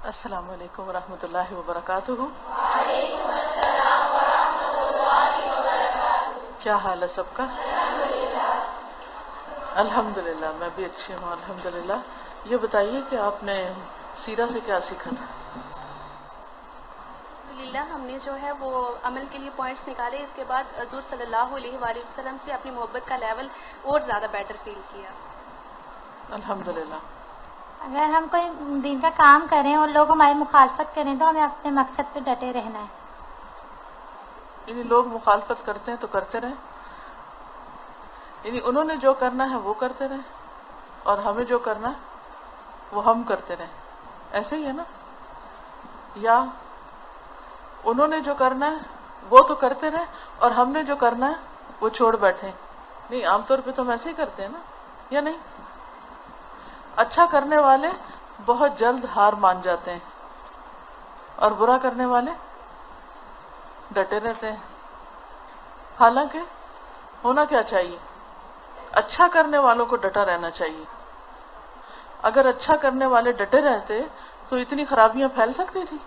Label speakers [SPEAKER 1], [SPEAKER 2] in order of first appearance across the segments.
[SPEAKER 1] السلام علیکم ورحمۃ اللہ وبرکاتہ۔ کیا حال ہے سب کا؟ الحمدللہ میں بھی اچھی ہوں الحمدللہ۔ یہ بتائیے کہ آپ نے سیرہ سے کیا سیکھا تھا؟
[SPEAKER 2] الحمدللہ ہم نے جو ہے وہ عمل کے لیے پوائنٹس نکالے، اس کے بعد حضور صلی اللہ علیہ وآلہ وسلم سے اپنی محبت کا لیول اور زیادہ بیٹر فیل کیا۔
[SPEAKER 1] الحمدللہ۔
[SPEAKER 3] اگر ہم کوئی دین کا کام کریں اور لوگ ہماری مخالفت کریں تو ہمیں اپنے مقصد پہ ڈٹے رہنا ہے۔
[SPEAKER 1] یعنی لوگ مخالفت کرتے ہیں تو کرتے رہیں، یعنی انہوں نے جو کرنا ہے وہ کرتے رہیں اور ہمیں جو کرنا ہے وہ ہم کرتے رہیں، ایسے ہی ہے نا؟ یا انہوں نے جو کرنا ہے وہ تو کرتے رہیں اور ہم نے جو کرنا ہے وہ چھوڑ بیٹھے؟ نہیں، عام طور پہ تو ہم ایسے ہی کرتے ہیں نا، یا نہیں؟ اچھا کرنے والے بہت جلد ہار مان جاتے ہیں اور برا کرنے والے ڈٹے رہتے ہیں۔ حالانکہ ہونا کیا چاہیے؟ اچھا کرنے والوں کو ڈٹا رہنا چاہیے۔ اگر اچھا کرنے والے ڈٹے رہتے تو اتنی خرابیاں پھیل سکتی تھی؟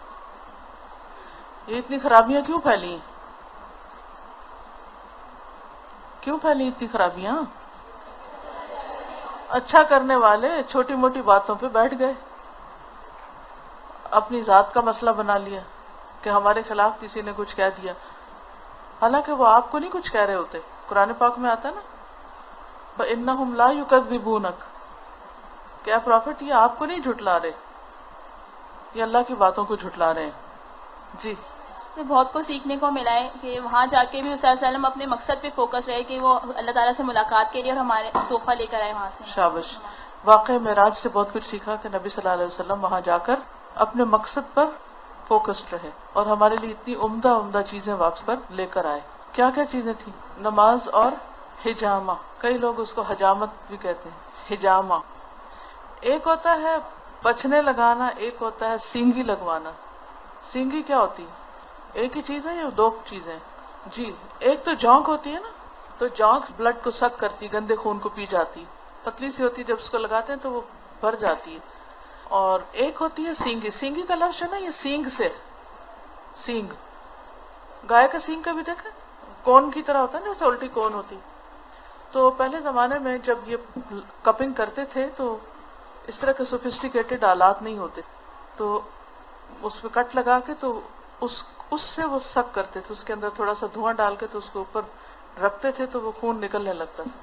[SPEAKER 1] یہ اتنی خرابیاں کیوں پھیلی ہیں؟ کیوں پھیلی اتنی خرابیاں؟ اچھا کرنے والے چھوٹی موٹی باتوں پہ بیٹھ گئے، اپنی ذات کا مسئلہ بنا لیا کہ ہمارے خلاف کسی نے کچھ کہہ دیا، حالانکہ وہ آپ کو نہیں کچھ کہہ رہے ہوتے۔ قرآن پاک میں آتا ہے نا فَإِنَّهُمْ لَا يُكَذِّبُونَكَ کہ اے پروفٹ یہ آپ کو نہیں جھٹلا رہے، یہ اللہ کی باتوں کو جھٹلا رہے ہیں۔ جی
[SPEAKER 2] سے بہت کچھ سیکھنے کو ملا ہے کہ وہاں جا کے بھی صلی اللہ علیہ وسلم اپنے مقصد پہ فوکس رہے کہ وہ اللہ تعالیٰ سے ملاقات کے لیے اور ہمارے تحفہ لے کر آئے وہاں سے۔
[SPEAKER 1] شابش۔ واقع معراج سے بہت کچھ سیکھا کہ نبی صلی اللہ علیہ وسلم وہاں جا کر اپنے مقصد پر فوکسڈ رہے اور ہمارے لیے اتنی عمدہ عمدہ چیزیں واپس پر لے کر آئے۔ کیا کیا چیزیں تھیں؟ نماز اور حجامہ، کئی لوگ اس کو حجامت بھی کہتے ہیں، حجامہ۔ ایک ہوتا ہے بچنے لگانا، ایک ہوتا ہے سینگی لگوانا۔ سینگی کیا ہوتی ہے؟ ایک ہی چیز ہے یا دو چیزیں؟ جی، ایک تو جونک ہوتی ہے نا، تو جونک بلڈ کو سک کرتی، گندے خون کو پی جاتی، پتلی سی ہوتی، جب اس کو لگاتے ہیں تو وہ بھر جاتی ہے۔ اور ایک ہوتی ہے سینگی۔ سینگی کا لفظ ہے نا یہ سینگ سے، سینگ، گائے کا سینگ کبھی دیکھا؟ کون کی طرح ہوتا ہے نا، جیسے الٹی کون ہوتی۔ تو پہلے زمانے میں جب یہ کپنگ کرتے تھے تو اس طرح کے سوفسٹیکیٹڈ آلات نہیں ہوتے، تو اس پہ کٹ لگا کے تو اس سے وہ سک کرتے تھے، اس کے اندر تھوڑا سا دھواں ڈال کے تو اس کو اوپر رکھتے تھے تو وہ خون نکلنے لگتا تھا،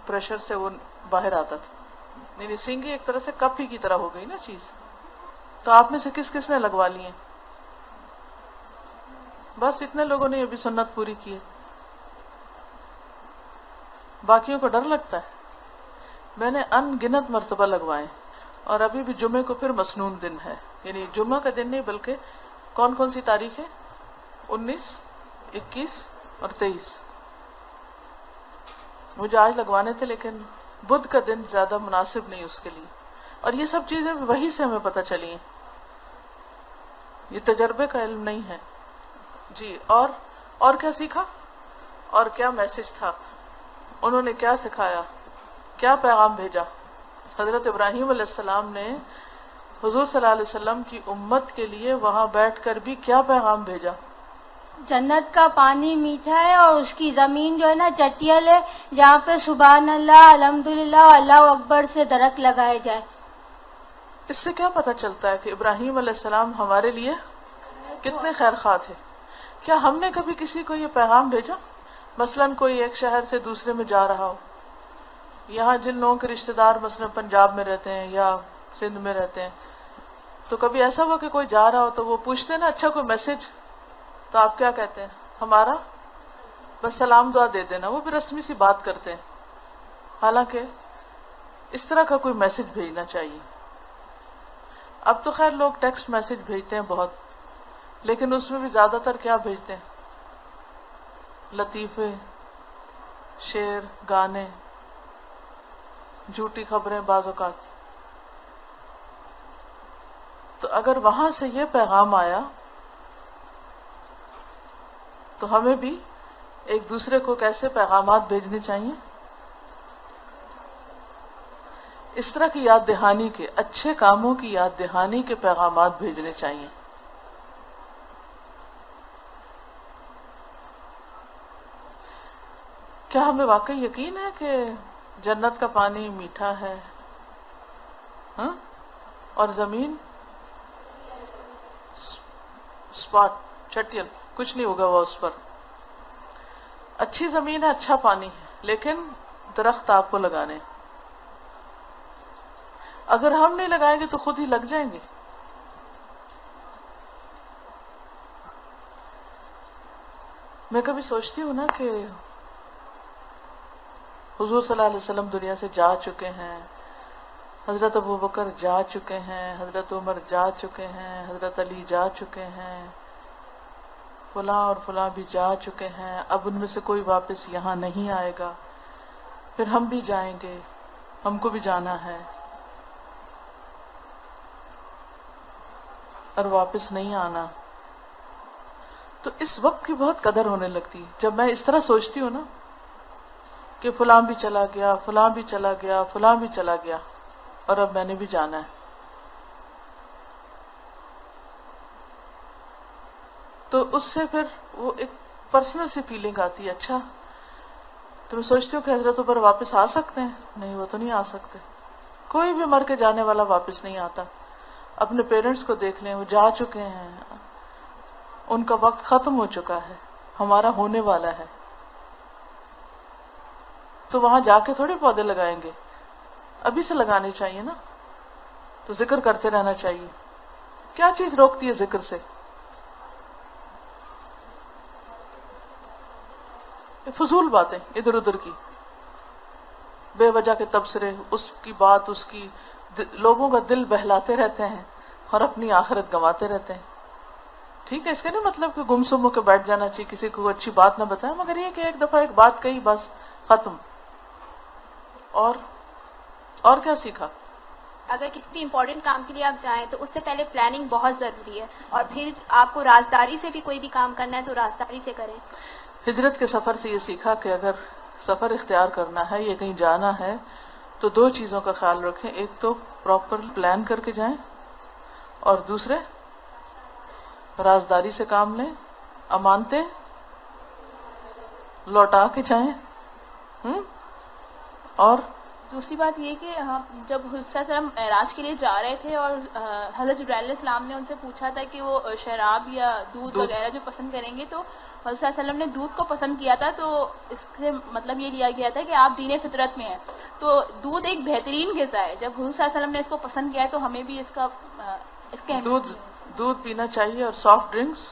[SPEAKER 1] پریشر سے وہ باہر آتا تھا۔ یعنی سینگی ایک طرح سے کپ ہی کی طرح ہو گئی نا چیز۔ تو آپ میں سے کس کس نے لگوا لی ہیں؟ بس اتنے لوگوں نے ابھی سنت پوری کی ہے، باقیوں کو ڈر لگتا ہے۔ میں نے ان گنت مرتبہ لگوائے اور ابھی بھی جمعے کو پھر مسنون دن ہے، یعنی جمعہ کا دن نہیں بلکہ کون کون سی تاریخ ہے؟ 19، 21 اور 23۔ مجھے آج لگوانے تھے لیکن بدھ کا دن زیادہ مناسب نہیں اس کے لیے۔ اور یہ سب چیزیں وہی سے ہمیں پتہ چلی ہیں، یہ تجربے کا علم نہیں ہے۔ جی، اور کیا سیکھا؟ اور کیا میسج تھا؟ انہوں نے کیا سکھایا؟ کیا پیغام بھیجا؟ حضرت ابراہیم علیہ السلام نے حضور صلی اللہ علیہ وسلم کی امت کے لیے وہاں بیٹھ کر بھی کیا پیغام بھیجا؟
[SPEAKER 3] جنت کا پانی میٹھا ہے اور اس کی زمین جو ہے نا چٹیل ہے، جہاں پہ سبحان اللہ، الحمدللہ، اللہ اکبر سے درخت لگائے جائے۔
[SPEAKER 1] اس سے کیا پتہ چلتا ہے کہ ابراہیم علیہ السلام ہمارے لیے کتنے خیر خواہ تھے؟ کیا ہم نے کبھی کسی کو یہ پیغام بھیجا؟ مثلاً کوئی ایک شہر سے دوسرے میں جا رہا ہو، یہاں جن لوگوں کے رشتہ دار مثلاً پنجاب میں رہتے ہیں یا سندھ میں رہتے ہیں، تو کبھی ایسا ہوا کہ کوئی جا رہا ہو تو وہ پوچھتے ہیں نا اچھا کوئی میسج، تو آپ کیا کہتے ہیں؟ ہمارا بس سلام دعا دے دینا، وہ بھی رسمی سی بات کرتے ہیں، حالانکہ اس طرح کا کوئی میسج بھیجنا چاہیے۔ اب تو خیر لوگ ٹیکسٹ میسج بھیجتے ہیں بہت، لیکن اس میں بھی زیادہ تر کیا بھیجتے ہیں؟ لطیفے، شعر، گانے، جھوٹی خبریں بعض اوقات۔ تو اگر وہاں سے یہ پیغام آیا تو ہمیں بھی ایک دوسرے کو کیسے پیغامات بھیجنے چاہیے؟ اس طرح کی یاد دہانی کے، اچھے کاموں کی یاد دہانی کے پیغامات بھیجنے چاہیے. کیا ہمیں واقعی یقین ہے کہ جنت کا پانی میٹھا ہے؟ ہاں؟ اور زمین اسپاٹ چٹیل، کچھ نہیں ہوگا وہ اس پر. اچھی زمین ہے، اچھا پانی ہے، لیکن درخت آپ کو لگانے ہیں. اگر ہم نہیں لگائیں گے تو خود ہی لگ جائیں گے. میں کبھی سوچتی ہوں نا کہ حضور صلی اللہ علیہ وسلم دنیا سے جا چکے ہیں، حضرت ابوبکر جا چکے ہیں، حضرت عمر جا چکے ہیں، حضرت علی جا چکے ہیں، فلاں اور فلاں بھی جا چکے ہیں. اب ان میں سے کوئی واپس یہاں نہیں آئے گا. پھر ہم بھی جائیں گے، ہم کو بھی جانا ہے، اور واپس نہیں آنا. تو اس وقت کی بہت قدر ہونے لگتی ہے جب میں اس طرح سوچتی ہوں نا کہ فلاں بھی چلا گیا، فلاں بھی چلا گیا، فلاں بھی چلا گیا، اور اب میں نے بھی جانا ہے. تو اس سے پھر وہ ایک پرسنل سی فیلنگ آتی ہے. اچھا، تو میں سوچتی ہوں کہ حضرت اوپر واپس آ سکتے ہیں؟ نہیں، وہ تو نہیں آ سکتے. کوئی بھی مر کے جانے والا واپس نہیں آتا. اپنے پیرنٹس کو دیکھ لیں، وہ جا چکے ہیں، ان کا وقت ختم ہو چکا ہے، ہمارا ہونے والا ہے. تو وہاں جا کے تھوڑے پودے لگائیں گے، ابھی سے لگانے چاہیے نا. تو ذکر کرتے رہنا چاہیے. کیا چیز روکتی ہے ذکر سے؟ فضول باتیں ادھر ادھر کی، بے وجہ کے تبصرے، اس کی بات، اس کی لوگوں کا دل بہلاتے رہتے ہیں اور اپنی آخرت گنواتے رہتے ہیں. ٹھیک ہے، اس کا نہیں مطلب کہ گمسم ہو کے بیٹھ جانا چاہیے، کسی کو اچھی بات نہ بتائیں، مگر یہ کہ ایک دفعہ ایک بات کہی، بس ختم. اور کیا سیکھا؟
[SPEAKER 4] اگر کسی بھی امپورٹنٹ کام کے لیے آپ جائیں تو اس سے پہلے پلاننگ بہت ضروری ہے، اور پھر آپ کو رازداری سے بھی کوئی بھی کام کرنا ہے تو رازداری سے کریں.
[SPEAKER 1] ہجرت کے سفر سے یہ سیکھا کہ اگر سفر اختیار کرنا ہے یا کہیں جانا ہے تو دو چیزوں کا خیال رکھیں. ایک تو پراپر پلان کر کے جائیں، اور دوسرے رازداری سے کام لیں، امانتیں لوٹا کے جائیں. اور
[SPEAKER 2] دوسری بات یہ کہ جب حضرت صلی اللہ علیہ وسلم معراج کے لیے جا رہے تھے اور حضرت جبرائیل علیہ السلام نے ان سے پوچھا تھا کہ وہ شراب یا دودھ وغیرہ جو پسند کریں گے، تو حضرت صلی اللہ علیہ وسلم نے دودھ کو پسند کیا تھا. تو اس سے مطلب یہ لیا گیا تھا کہ آپ دین فطرت میں ہیں. تو دودھ ایک بہترین غذا ہے. جب حضرت صلی اللہ علیہ وسلم نے اس کو پسند کیا ہے تو ہمیں بھی اس کے
[SPEAKER 1] دودھ پینا چاہیے. اور سافٹ ڈرنکس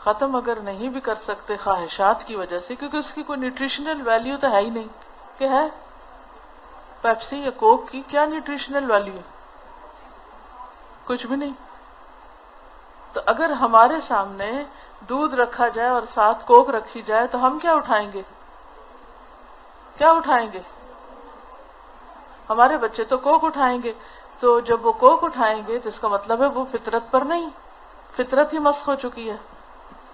[SPEAKER 1] ختم اگر نہیں بھی کر سکتے خواہشات کی وجہ سے، کیونکہ اس کی کوئی نیوٹریشنل ویلیو تو ہے ہی نہیں. کہ ہے پیپسی یا کوک کی کیا نیوٹریشنل ویلیو ہے؟ کچھ بھی نہیں. تو اگر ہمارے سامنے دودھ رکھا جائے اور ساتھ کوک رکھی جائے تو ہم کیا اٹھائیں گے؟ کیا اٹھائیں گے؟ ہمارے بچے تو کوک اٹھائیں گے. تو جب وہ کوک اٹھائیں گے تو اس کا مطلب ہے وہ فطرت پر نہیں، فطرت ہی مسخ ہو چکی ہے.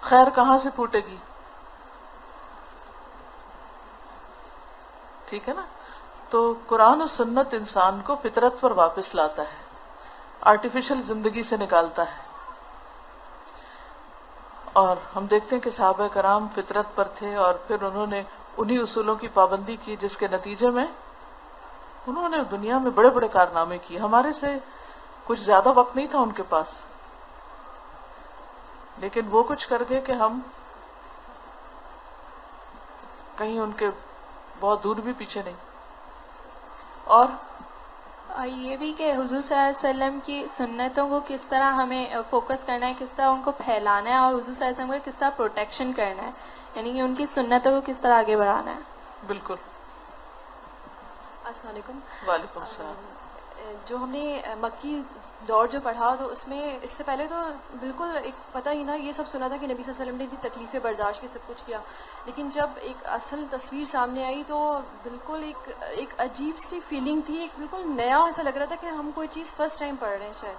[SPEAKER 1] خیر کہاں سے پھوٹے گی؟ ٹھیک ہے نا. تو قرآن و سنت انسان کو فطرت پر واپس لاتا ہے، آرٹیفیشل زندگی سے نکالتا ہے. اور ہم دیکھتے ہیں کہ صحابہ کرام فطرت پر تھے، اور پھر انہوں نے انہی اصولوں کی پابندی کی، جس کے نتیجے میں انہوں نے دنیا میں بڑے بڑے کارنامے کیے. ہمارے سے کچھ زیادہ وقت نہیں تھا ان کے پاس، لیکن وہ کچھ کر گئے کہ ہم کہیں ان کے بہت دور بھی پیچھے نہیں. اور
[SPEAKER 5] یہ بھی کہ حضور صلی اللہ علیہ وسلم کی سنتوں کو کس طرح ہمیں فوکس کرنا ہے، کس طرح ان کو پھیلانا ہے، اور حضور صلی اللہ علیہ وسلم کو کس طرح پروٹیکشن کرنا ہے، یعنی کہ ان کی سنتوں کو کس طرح آگے بڑھانا ہے.
[SPEAKER 1] بالکل.
[SPEAKER 6] السلام علیکم.
[SPEAKER 1] وعلیکم السلام.
[SPEAKER 6] جو ہم نے مکی دور جو پڑھا تو اس میں اس سے پہلے تو بالکل ایک پتہ ہی نا، یہ سب سنا تھا کہ نبی صلی اللہ علیہ وسلم نے اتنی تکلیفیں برداشت کی، سب کچھ کیا، لیکن جب ایک اصل تصویر سامنے آئی تو بالکل ایک عجیب سی فیلنگ تھی، ایک بالکل نیا ایسا لگ رہا تھا کہ ہم کوئی چیز فرسٹ ٹائم پڑھ رہے ہیں شاید.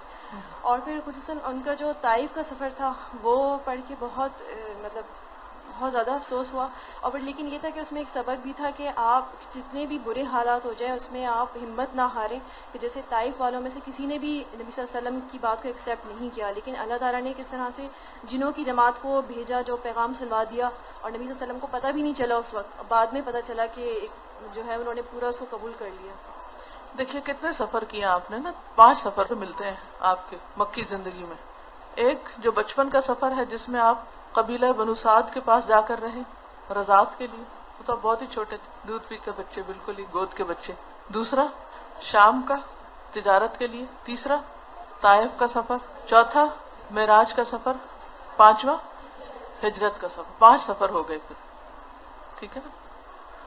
[SPEAKER 6] اور پھر خصوصاً ان کا جو طائف کا سفر تھا وہ پڑھ کے بہت مطلب بہت زیادہ افسوس ہوا. اور پھر لیکن یہ تھا کہ اس میں ایک سبق بھی تھا کہ آپ جتنے بھی برے حالات ہو جائیں اس میں آپ ہمت نہ ہاریں. کہ جیسے طائف والوں میں سے کسی نے بھی نبی صلی اللہ علیہ وسلم کی بات کو ایکسیپٹ نہیں کیا، لیکن اللہ تعالیٰ نے کس طرح سے جنوں کی جماعت کو بھیجا جو پیغام سنوا دیا، اور نبی صلی اللہ علیہ وسلم کو پتہ بھی نہیں چلا اس وقت، بعد میں پتہ چلا کہ جو ہے انہوں نے پورا اس کو قبول کر لیا.
[SPEAKER 1] دیکھیے کتنے سفر کیے آپ نے نا، 5 سفر ملتے ہیں آپ کے مکی زندگی میں. ایک جو بچپن کا سفر ہے جس میں آپ قبیلہ بنو سعد کے پاس جا کر رہے رضاعت کے لیے، وہ تو بہت ہی چھوٹے تھے، دودھ پیتے بچے، بالکل ہی گود کے بچے. دوسرا شام کا تجارت کے لیے. تیسرا طائف کا سفر. چوتھا معراج کا سفر. 5واں ہجرت کا سفر. 5 سفر ہو گئے پھر، ٹھیک ہے نا.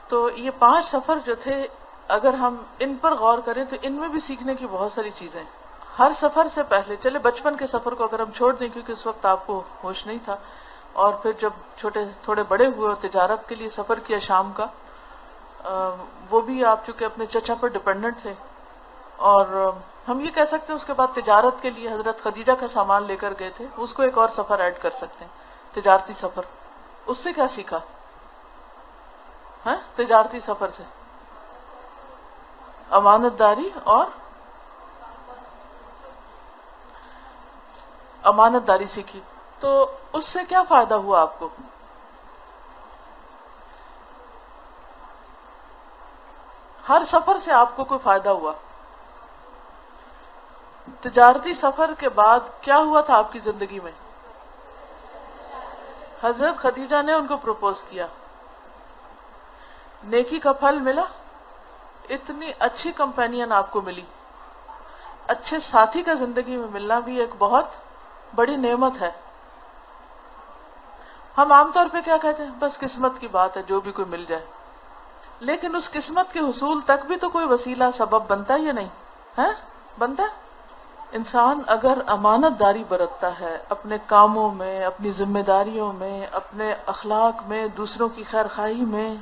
[SPEAKER 1] تو یہ 5 سفر جو تھے اگر ہم ان پر غور کریں تو ان میں بھی سیکھنے کی بہت ساری چیزیں. ہر سفر سے پہلے چلے بچپن کے سفر کو اگر ہم چھوڑ دیں کیونکہ اس وقت آپ کو ہوش نہیں تھا، اور پھر جب چھوٹے تھوڑے بڑے ہوئے اور تجارت کے لیے سفر کیا شام کا، وہ بھی آپ چونکہ اپنے چچا پر ڈپینڈنٹ تھے، اور ہم یہ کہہ سکتے ہیں اس کے بعد تجارت کے لیے حضرت خدیجہ کا سامان لے کر گئے تھے، اس کو ایک اور سفر ایڈ کر سکتے ہیں، تجارتی سفر. اس سے کیا سیکھا ہے؟ تجارتی سفر سے امانت داری اور امانت داری سیکھی. تو اس سے کیا فائدہ ہوا آپ کو؟ ہر سفر سے آپ کو کوئی فائدہ ہوا. تجارتی سفر کے بعد کیا ہوا تھا آپ کی زندگی میں؟ حضرت خدیجہ نے ان کو پروپوز کیا، نیکی کا پھل ملا، اتنی اچھی کمپینین آپ کو ملی. اچھے ساتھی کا زندگی میں ملنا بھی ایک بہت بڑی نعمت ہے. ہم عام طور پہ کیا کہتے ہیں؟ بس قسمت کی بات ہے، جو بھی کوئی مل جائے. لیکن اس قسمت کے حصول تک بھی تو کوئی وسیلہ سبب بنتا ہے یا نہیں ہے؟ بنتا ہے. انسان اگر امانت داری برتتا ہے اپنے کاموں میں، اپنی ذمہ داریوں میں، اپنے اخلاق میں، دوسروں کی خیر خواہی میں،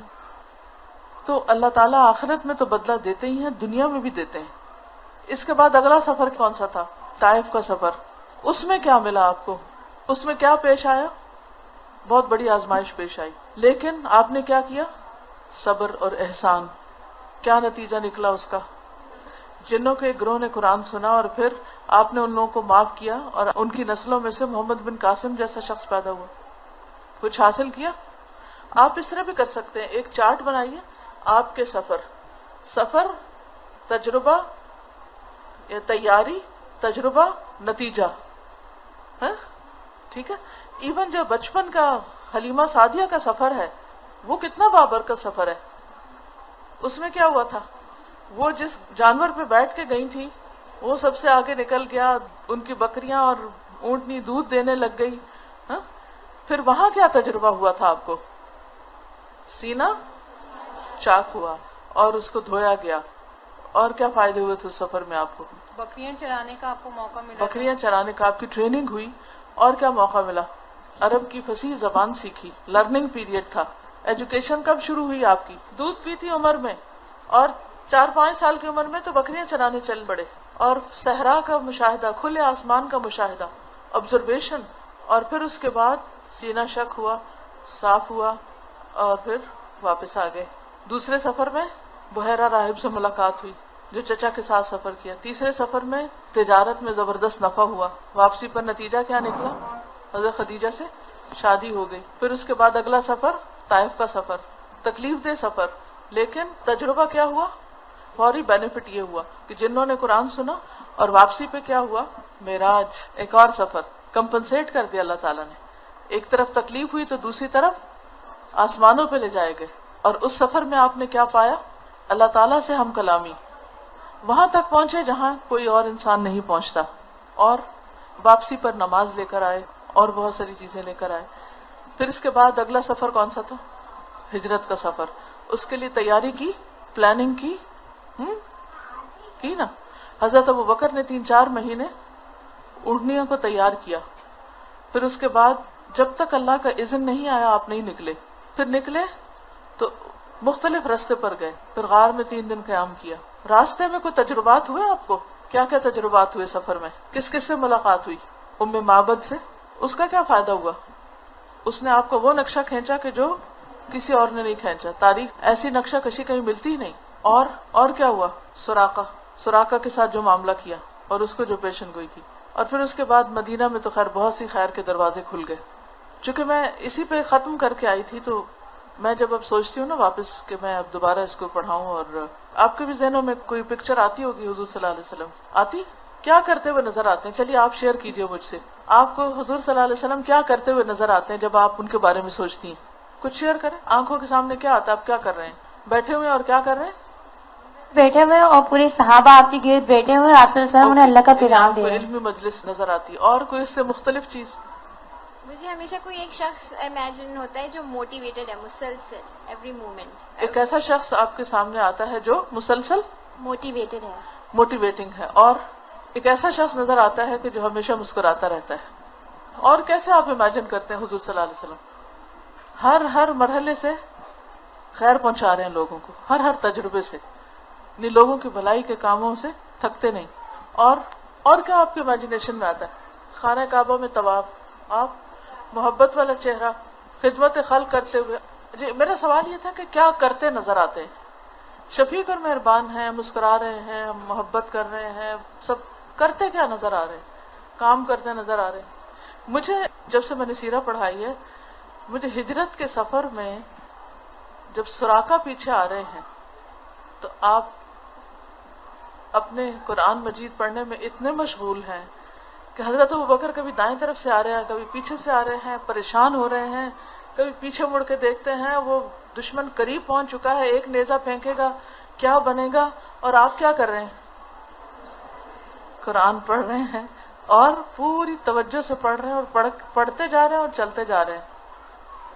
[SPEAKER 1] تو اللہ تعالیٰ آخرت میں تو بدلہ دیتے ہی ہیں، دنیا میں بھی دیتے ہیں. اس کے بعد اگلا سفر کون سا تھا؟ طائف کا سفر. اس میں کیا ملا آپ کو؟ اس میں کیا پیش آیا؟ بہت بڑی آزمائش پیش آئی، لیکن آپ نے کیا کیا؟ صبر اور احسان. کیا نتیجہ نکلا اس کا؟ جنوں کے گروہ نے قرآن سنا اور پھر آپ نے ان لوگوں کو معاف کیا، اور ان کی نسلوں میں سے محمد بن قاسم جیسا شخص پیدا ہوا. کچھ حاصل کیا. آپ اس طرح بھی کر سکتے ہیں، ایک چارٹ بنائیے آپ کے سفر، تجربہ یا تیاری، تجربہ، نتیجہ. ٹھیک ہے. ایون جو بچپن کا حلیمہ سعدیہ کا سفر ہے وہ کتنا بابرکت سفر ہے. اس میں کیا ہوا تھا؟ وہ جس جانور پہ بیٹھ کے گئی تھی وہ سب سے آگے نکل گیا، ان کی بکریاں اور اونٹنی دودھ دینے لگ گئی. پھر وہاں کیا تجربہ ہوا تھا آپ کو؟ سینہ چاک ہوا اور اس کو دھویا گیا. اور کیا فائدے ہوئے تھے اس سفر میں آپ کو؟
[SPEAKER 7] بکریاں چرانے کا آپ کو موقع ملا.
[SPEAKER 1] بکریاں چرانے کا آپ کی ٹریننگ ہوئی. اور کیا موقع ملا؟ عرب کی فصیح زبان سیکھی. لرننگ پیریڈ تھا. ایجوکیشن کب شروع ہوئی آپ کی؟ دودھ پیتی عمر میں، اور 4-5 سال کی عمر میں تو بکریاں چرانے چل پڑے. اور صحرا کا مشاہدہ، کھلے آسمان کا مشاہدہ، آبزرویشن. اور پھر اس کے بعد سینہ شک ہوا، صاف ہوا، اور پھر واپس آ گئے. دوسرے سفر میں بحیرہ راہب سے ملاقات ہوئی جو چچا کے ساتھ سفر کیا. تیسرے سفر میں تجارت میں زبردست نفع ہوا. واپسی پر نتیجہ کیا نکلا؟ حضرت خدیجہ سے شادی ہو گئی. پھر اس کے بعد اگلا سفر طائف کا سفر، تکلیف دہ سفر، لیکن تجربہ کیا ہوا؟ فوری بینیفٹ یہ ہوا کہ جنہوں نے قرآن سنا. اور واپسی پہ کیا ہوا؟ معراج، ایک اور سفر. کمپنسیٹ کر دیا اللہ تعالیٰ نے. ایک طرف تکلیف ہوئی تو دوسری طرف آسمانوں پہ لے جائے گئے. اور اس سفر میں آپ نے کیا پایا؟ اللہ تعالیٰ سے ہم کلامی. وہاں تک پہنچے جہاں کوئی اور انسان نہیں پہنچتا. اور واپسی پر نماز لے کر آئے اور بہت ساری چیزیں لے کر آئے. پھر اس کے بعد اگلا سفر کون سا تھا؟ ہجرت کا سفر. اس کے لیے تیاری کی، پلاننگ کی نا. حضرت ابو بکر نے 3-4 مہینے اونٹنیوں کو تیار کیا. پھر اس کے بعد جب تک اللہ کا اذن نہیں آیا آپ نہیں نکلے. پھر نکلے تو مختلف راستے پر گئے. پھر غار میں 3 دن قیام کیا. راستے میں کوئی تجربات ہوئے آپ کو؟ کیا کیا تجربات ہوئے سفر میں؟ کس کس سے ملاقات ہوئی؟ ام معبد سے. اس کا کیا فائدہ ہوا؟ اس نے آپ کو وہ نقشہ کھینچا کہ جو کسی اور نے نہیں کھینچا. تاریخ ایسی نقشہ کشی کہیں ملتی ہی نہیں. اور کیا ہوا؟ سراقہ کے ساتھ جو معاملہ کیا اور اس کو جو پیشن گوئی کی. اور پھر اس کے بعد مدینہ میں تو خیر بہت سی خیر کے دروازے کھل گئے. چونکہ میں اسی پہ ختم کر کے آئی تھی، تو میں جب اب سوچتی ہوں نا واپس کہ میں اب دوبارہ اس کو پڑھاؤں، اور آپ کے بھی ذہنوں میں کوئی پکچر آتی ہوگی حضور صلی اللہ علیہ وسلم، آتی؟ کیا کرتے ہوئے نظر آتے ہیں؟ چلیے آپ شیئر کیجئے مجھ سے، آپ کو حضور صلی اللہ علیہ وسلم کیا کرتے ہوئے نظر آتے ہیں جب آپ ان کے بارے میں سوچتی ہیں؟ کچھ شیئر کریں. آنکھوں کے سامنے کیا آتا ہے؟ آپ کیا کر رہے ہیں؟ بیٹھے ہوئے ہیں اور کیا کر رہے ہیں؟
[SPEAKER 3] بیٹھے ہوئے اور پورے صحابہ آپ کے گرد بیٹھے ہوئے اور آپ صلی اللہ علیہ وسلم انہیں اللہ کا پیغام دے
[SPEAKER 1] کوئی
[SPEAKER 3] رہے ہیں.
[SPEAKER 1] علمی مجلس نظر آتی ہے، اور کوئی اس سے مختلف چیز؟
[SPEAKER 4] مجھے ہمیشہ کوئی ایک شخص امیجن ہوتا ہے جو موٹیویٹڈ ہے مسلسل ایوری مومنٹ.
[SPEAKER 1] ایک ایسا شخص آپ کے سامنے آتا ہے جو مسلسل
[SPEAKER 4] موٹیویٹڈ ہے.
[SPEAKER 1] موٹیویٹنگ ہے، اور ایک ایسا شخص نظر آتا ہے کہ جو ہمیشہ مسکراتا رہتا ہے. اور کیسے آپ امیجن کرتے ہیں حضور صلی اللہ علیہ وسلم ہر مرحلے سے خیر پہنچا رہے ہیں لوگوں کو، ہر تجربے سے، یعنی لوگوں کی بھلائی کے کاموں سے تھکتے نہیں. اور کیا آپ کے امیجنیشن میں آتا ہے؟ خانہ کعبہ میں طواف، آپ محبت والا چہرہ، خدمت خلق کرتے ہوئے. جی میرا سوال یہ تھا کہ کیا کرتے نظر آتے ہیں؟ شفیق اور مہربان ہیں، مسکرا رہے ہیں، محبت کر رہے ہیں، سب کرتے کیا نظر آ رہے ہیں؟ کام کرتے نظر آ رہے ہیں. مجھے جب سے میں نے سیرہ پڑھائی ہے، مجھے ہجرت کے سفر میں جب سراقہ پیچھے آ رہے ہیں تو آپ اپنے قرآن مجید پڑھنے میں اتنے مشغول ہیں کہ حضرت ابوبکر کبھی دائیں طرف سے آ رہے ہیں، کبھی پیچھے سے آ رہے ہیں، پریشان ہو رہے ہیں، کبھی پیچھے مڑ کے دیکھتے ہیں وہ دشمن قریب پہنچ چکا ہے، ایک نیزہ پھینکے گا، کیا بنے گا؟ اور آپ کیا کر رہے ہیں؟ قرآن پڑھ رہے ہیں، اور پوری توجہ سے پڑھ رہے ہیں، اور پڑھتے جا رہے ہیں اور چلتے جا رہے ہیں.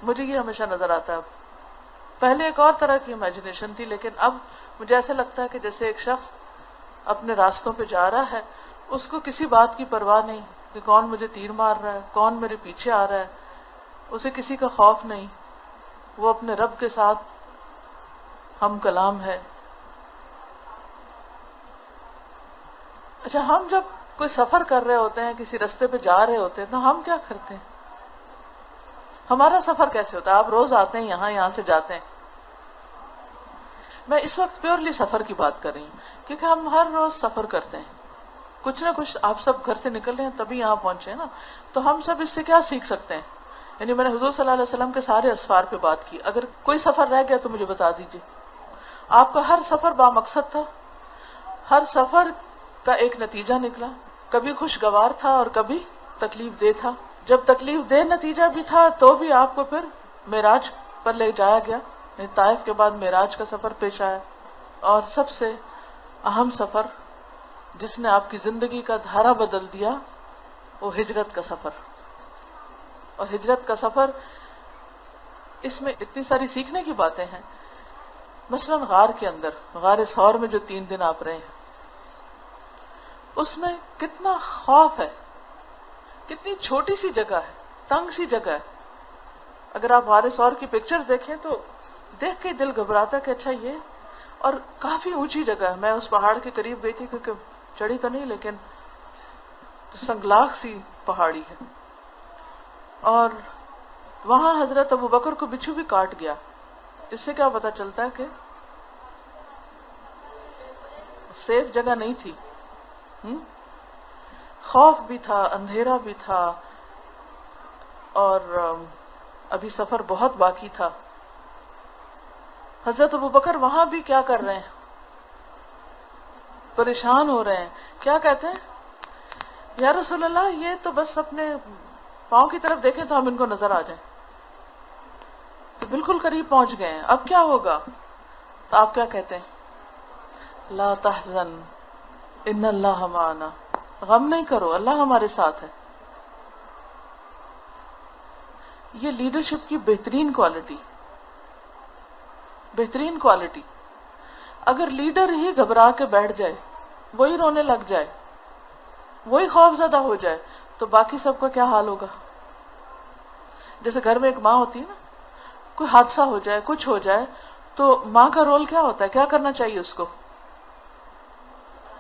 [SPEAKER 1] مجھے یہ ہمیشہ نظر آتا ہے. اب پہلے ایک اور طرح کی امیجنیشن تھی، لیکن اب مجھے ایسا لگتا ہے کہ جیسے ایک شخص اپنے راستوں پہ جا رہا ہے، اس کو کسی بات کی پرواہ نہیں کہ کون مجھے تیر مار رہا ہے، کون میرے پیچھے آ رہا ہے، اسے کسی کا خوف نہیں، وہ اپنے رب کے ساتھ ہم کلام ہے. اچھا، ہم جب کوئی سفر کر رہے ہوتے ہیں، کسی رستے پہ جا رہے ہوتے ہیں، تو ہم کیا کرتے ہیں؟ ہمارا سفر کیسے ہوتا ہے؟ آپ روز آتے ہیں یہاں سے جاتے ہیں. میں اس وقت پیورلی سفر کی بات کر رہی ہوں، کیونکہ ہم ہر روز سفر کرتے ہیں، کچھ نہ کچھ. آپ سب گھر سے نکل رہے ہیں تبھی یہاں پہنچے ہیں نا، تو ہم سب اس سے کیا سیکھ سکتے ہیں؟ یعنی میں نے حضور صلی اللہ علیہ وسلم کے سارے اسفار پہ بات کی. اگر کوئی سفر رہ گیا تو مجھے بتا دیجیے. آپ کا ہر سفر بامقصد تھا، ہر سفر کا ایک نتیجہ نکلا، کبھی خوشگوار تھا اور کبھی تکلیف دہ تھا. جب تکلیف دہ نتیجہ بھی تھا تو بھی آپ کو پھر معراج پر لے جایا گیا، طائف کے بعد معراج کا سفر پیش آیا. اور سب سے اہم سفر جس نے آپ کی زندگی کا دھارا بدل دیا وہ ہجرت کا سفر. اور ہجرت کا سفر، اس میں اتنی ساری سیکھنے کی باتیں ہیں. مثلا غار کے اندر، غار ثور میں جو 3 دن آپ رہے ہیں، اس میں کتنا خوف ہے، کتنی چھوٹی سی جگہ ہے، تنگ سی جگہ ہے. اگر آپ غار ثور کی پکچرز دیکھیں تو دیکھ کے دل گھبراتا ہے کہ اچھا یہ، اور کافی اونچی جگہ ہے. میں اس پہاڑ کے قریب گئی تھی، کیونکہ چڑھی تو نہیں لیکن سنگلاخ سی پہاڑی ہے. اور وہاں حضرت ابوبکر کو بچھو بھی کاٹ گیا. اس سے کیا پتا چلتا ہے کہ سیف جگہ نہیں تھی. خوف بھی تھا، اندھیرا بھی تھا، اور ابھی سفر بہت باقی تھا. حضرت ابوبکر وہاں بھی کیا کر رہے ہیں؟ پریشان ہو رہے ہیں. کیا کہتے ہیں؟ یا رسول اللہ، یہ تو بس اپنے پاؤں کی طرف دیکھیں تو ہم ان کو نظر آ جائیں. تو بالکل قریب پہنچ گئے ہیں، اب کیا ہوگا؟ تو آپ کیا کہتے ہیں؟ لا تحزن ان اللہ معنا، غم نہیں کرو، اللہ ہمارے ساتھ ہے. یہ لیڈرشپ کی بہترین کوالٹی. اگر لیڈر ہی گھبرا کے بیٹھ جائے، وہی رونے لگ جائے، وہی خوف زدہ ہو جائے، تو باقی سب کا کیا حال ہوگا؟ جیسے گھر میں ایک ماں ہوتی ہے نا، کوئی حادثہ ہو جائے، کچھ ہو جائے، تو ماں کا رول کیا ہوتا ہے؟ کیا کرنا چاہیے اس کو؟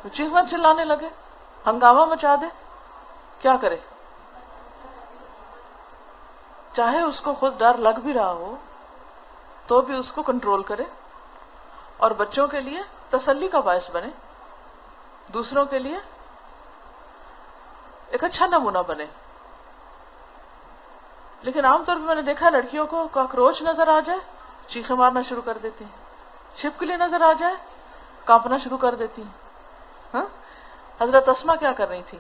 [SPEAKER 1] چیخنا چلانے لگے، ہنگامہ مچا دے، کیا کرے؟ چاہے اس کو خود ڈر لگ بھی رہا ہو تو بھی اس کو کنٹرول کرے، اور بچوں کے لیے تسلی کا باعث بنے، دوسروں کے لیے ایک اچھا نمونہ بنے. لیکن عام طور پہ میں نے دیکھا لڑکیوں کو کاکروچ نظر آ جائے چیخیں مارنا شروع کر دیتی ہیں، چھپکلی نظر آ جائے کانپنا شروع کر دیتی ہیں. ہاں، حضرت اسما کیا کر رہی تھی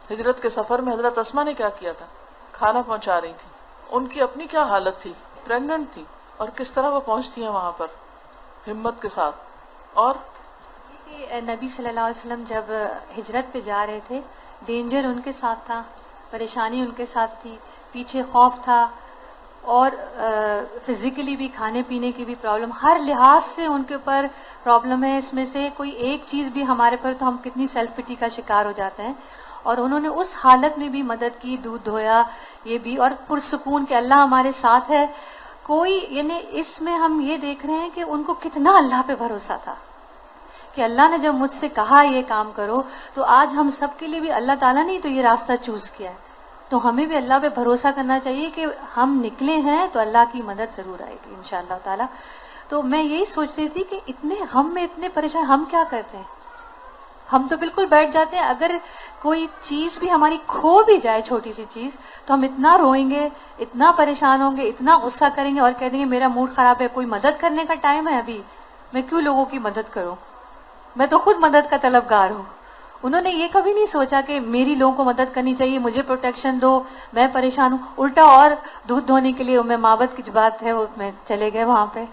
[SPEAKER 1] ہجرت کے سفر میں؟ حضرت اسما نے کیا کیا تھا؟ کھانا پہنچا رہی تھی. ان کی اپنی کیا حالت تھی، پریگننٹ تھی، اور کس طرح وہ پہنچتی ہیں وہاں پر ہمت کے ساتھ. اور
[SPEAKER 8] کہ نبی صلی اللہ علیہ وسلم جب ہجرت پہ جا رہے تھے، ڈینجر ان کے ساتھ تھا، پریشانی ان کے ساتھ تھی، پیچھے خوف تھا، اور فزیکلی بھی، کھانے پینے کی بھی پرابلم، ہر لحاظ سے ان کے اوپر پرابلم ہے. اس میں سے کوئی ایک چیز بھی ہمارے پر تو ہم کتنی سیلف پٹی کا شکار ہو جاتے ہیں. اور انہوں نے اس حالت میں بھی مدد کی، دودھ دھویا، یہ بھی، اور پرسکون کہ اللہ ہمارے ساتھ ہے. کوئی یعنی اس میں ہم یہ دیکھ رہے ہیں کہ ان کو کتنا اللہ پہ بھروسہ تھا کہ اللہ نے جب مجھ سے کہا یہ کام کرو، تو آج ہم سب کے لیے بھی اللہ تعالیٰ نے تو یہ راستہ چوز کیا ہے. تو ہمیں بھی اللہ پہ بھروسہ کرنا چاہیے کہ ہم نکلے ہیں تو اللہ کی مدد ضرور آئے گی انشاءاللہ تعالیٰ. تو میں یہی سوچ رہی تھی کہ اتنے غم میں، اتنے پریشان، ہم کیا کرتے ہیں؟ ہم تو بالکل بیٹھ جاتے ہیں. اگر کوئی چیز بھی ہماری کھو بھی جائے، چھوٹی سی چیز، تو ہم اتنا روئیں گے، اتنا پریشان ہوں گے، اتنا غصہ کریں گے، اور کہہ دیں گے میرا موڈ خراب ہے، کوئی مدد کرنے کا ٹائم ہے ابھی، میں کیوں لوگوں کی مدد کروں، میں تو خود مدد کا طلبگار ہوں. انہوں نے یہ کبھی نہیں سوچا کہ میری لوگوں کو مدد کرنی چاہیے، مجھے پروٹیکشن دو، میں پریشان ہوں. الٹا اور دودھ دھونے کے لیے میں مابد کی جو بات ہے وہ میں چلے گئے وہاں پہ.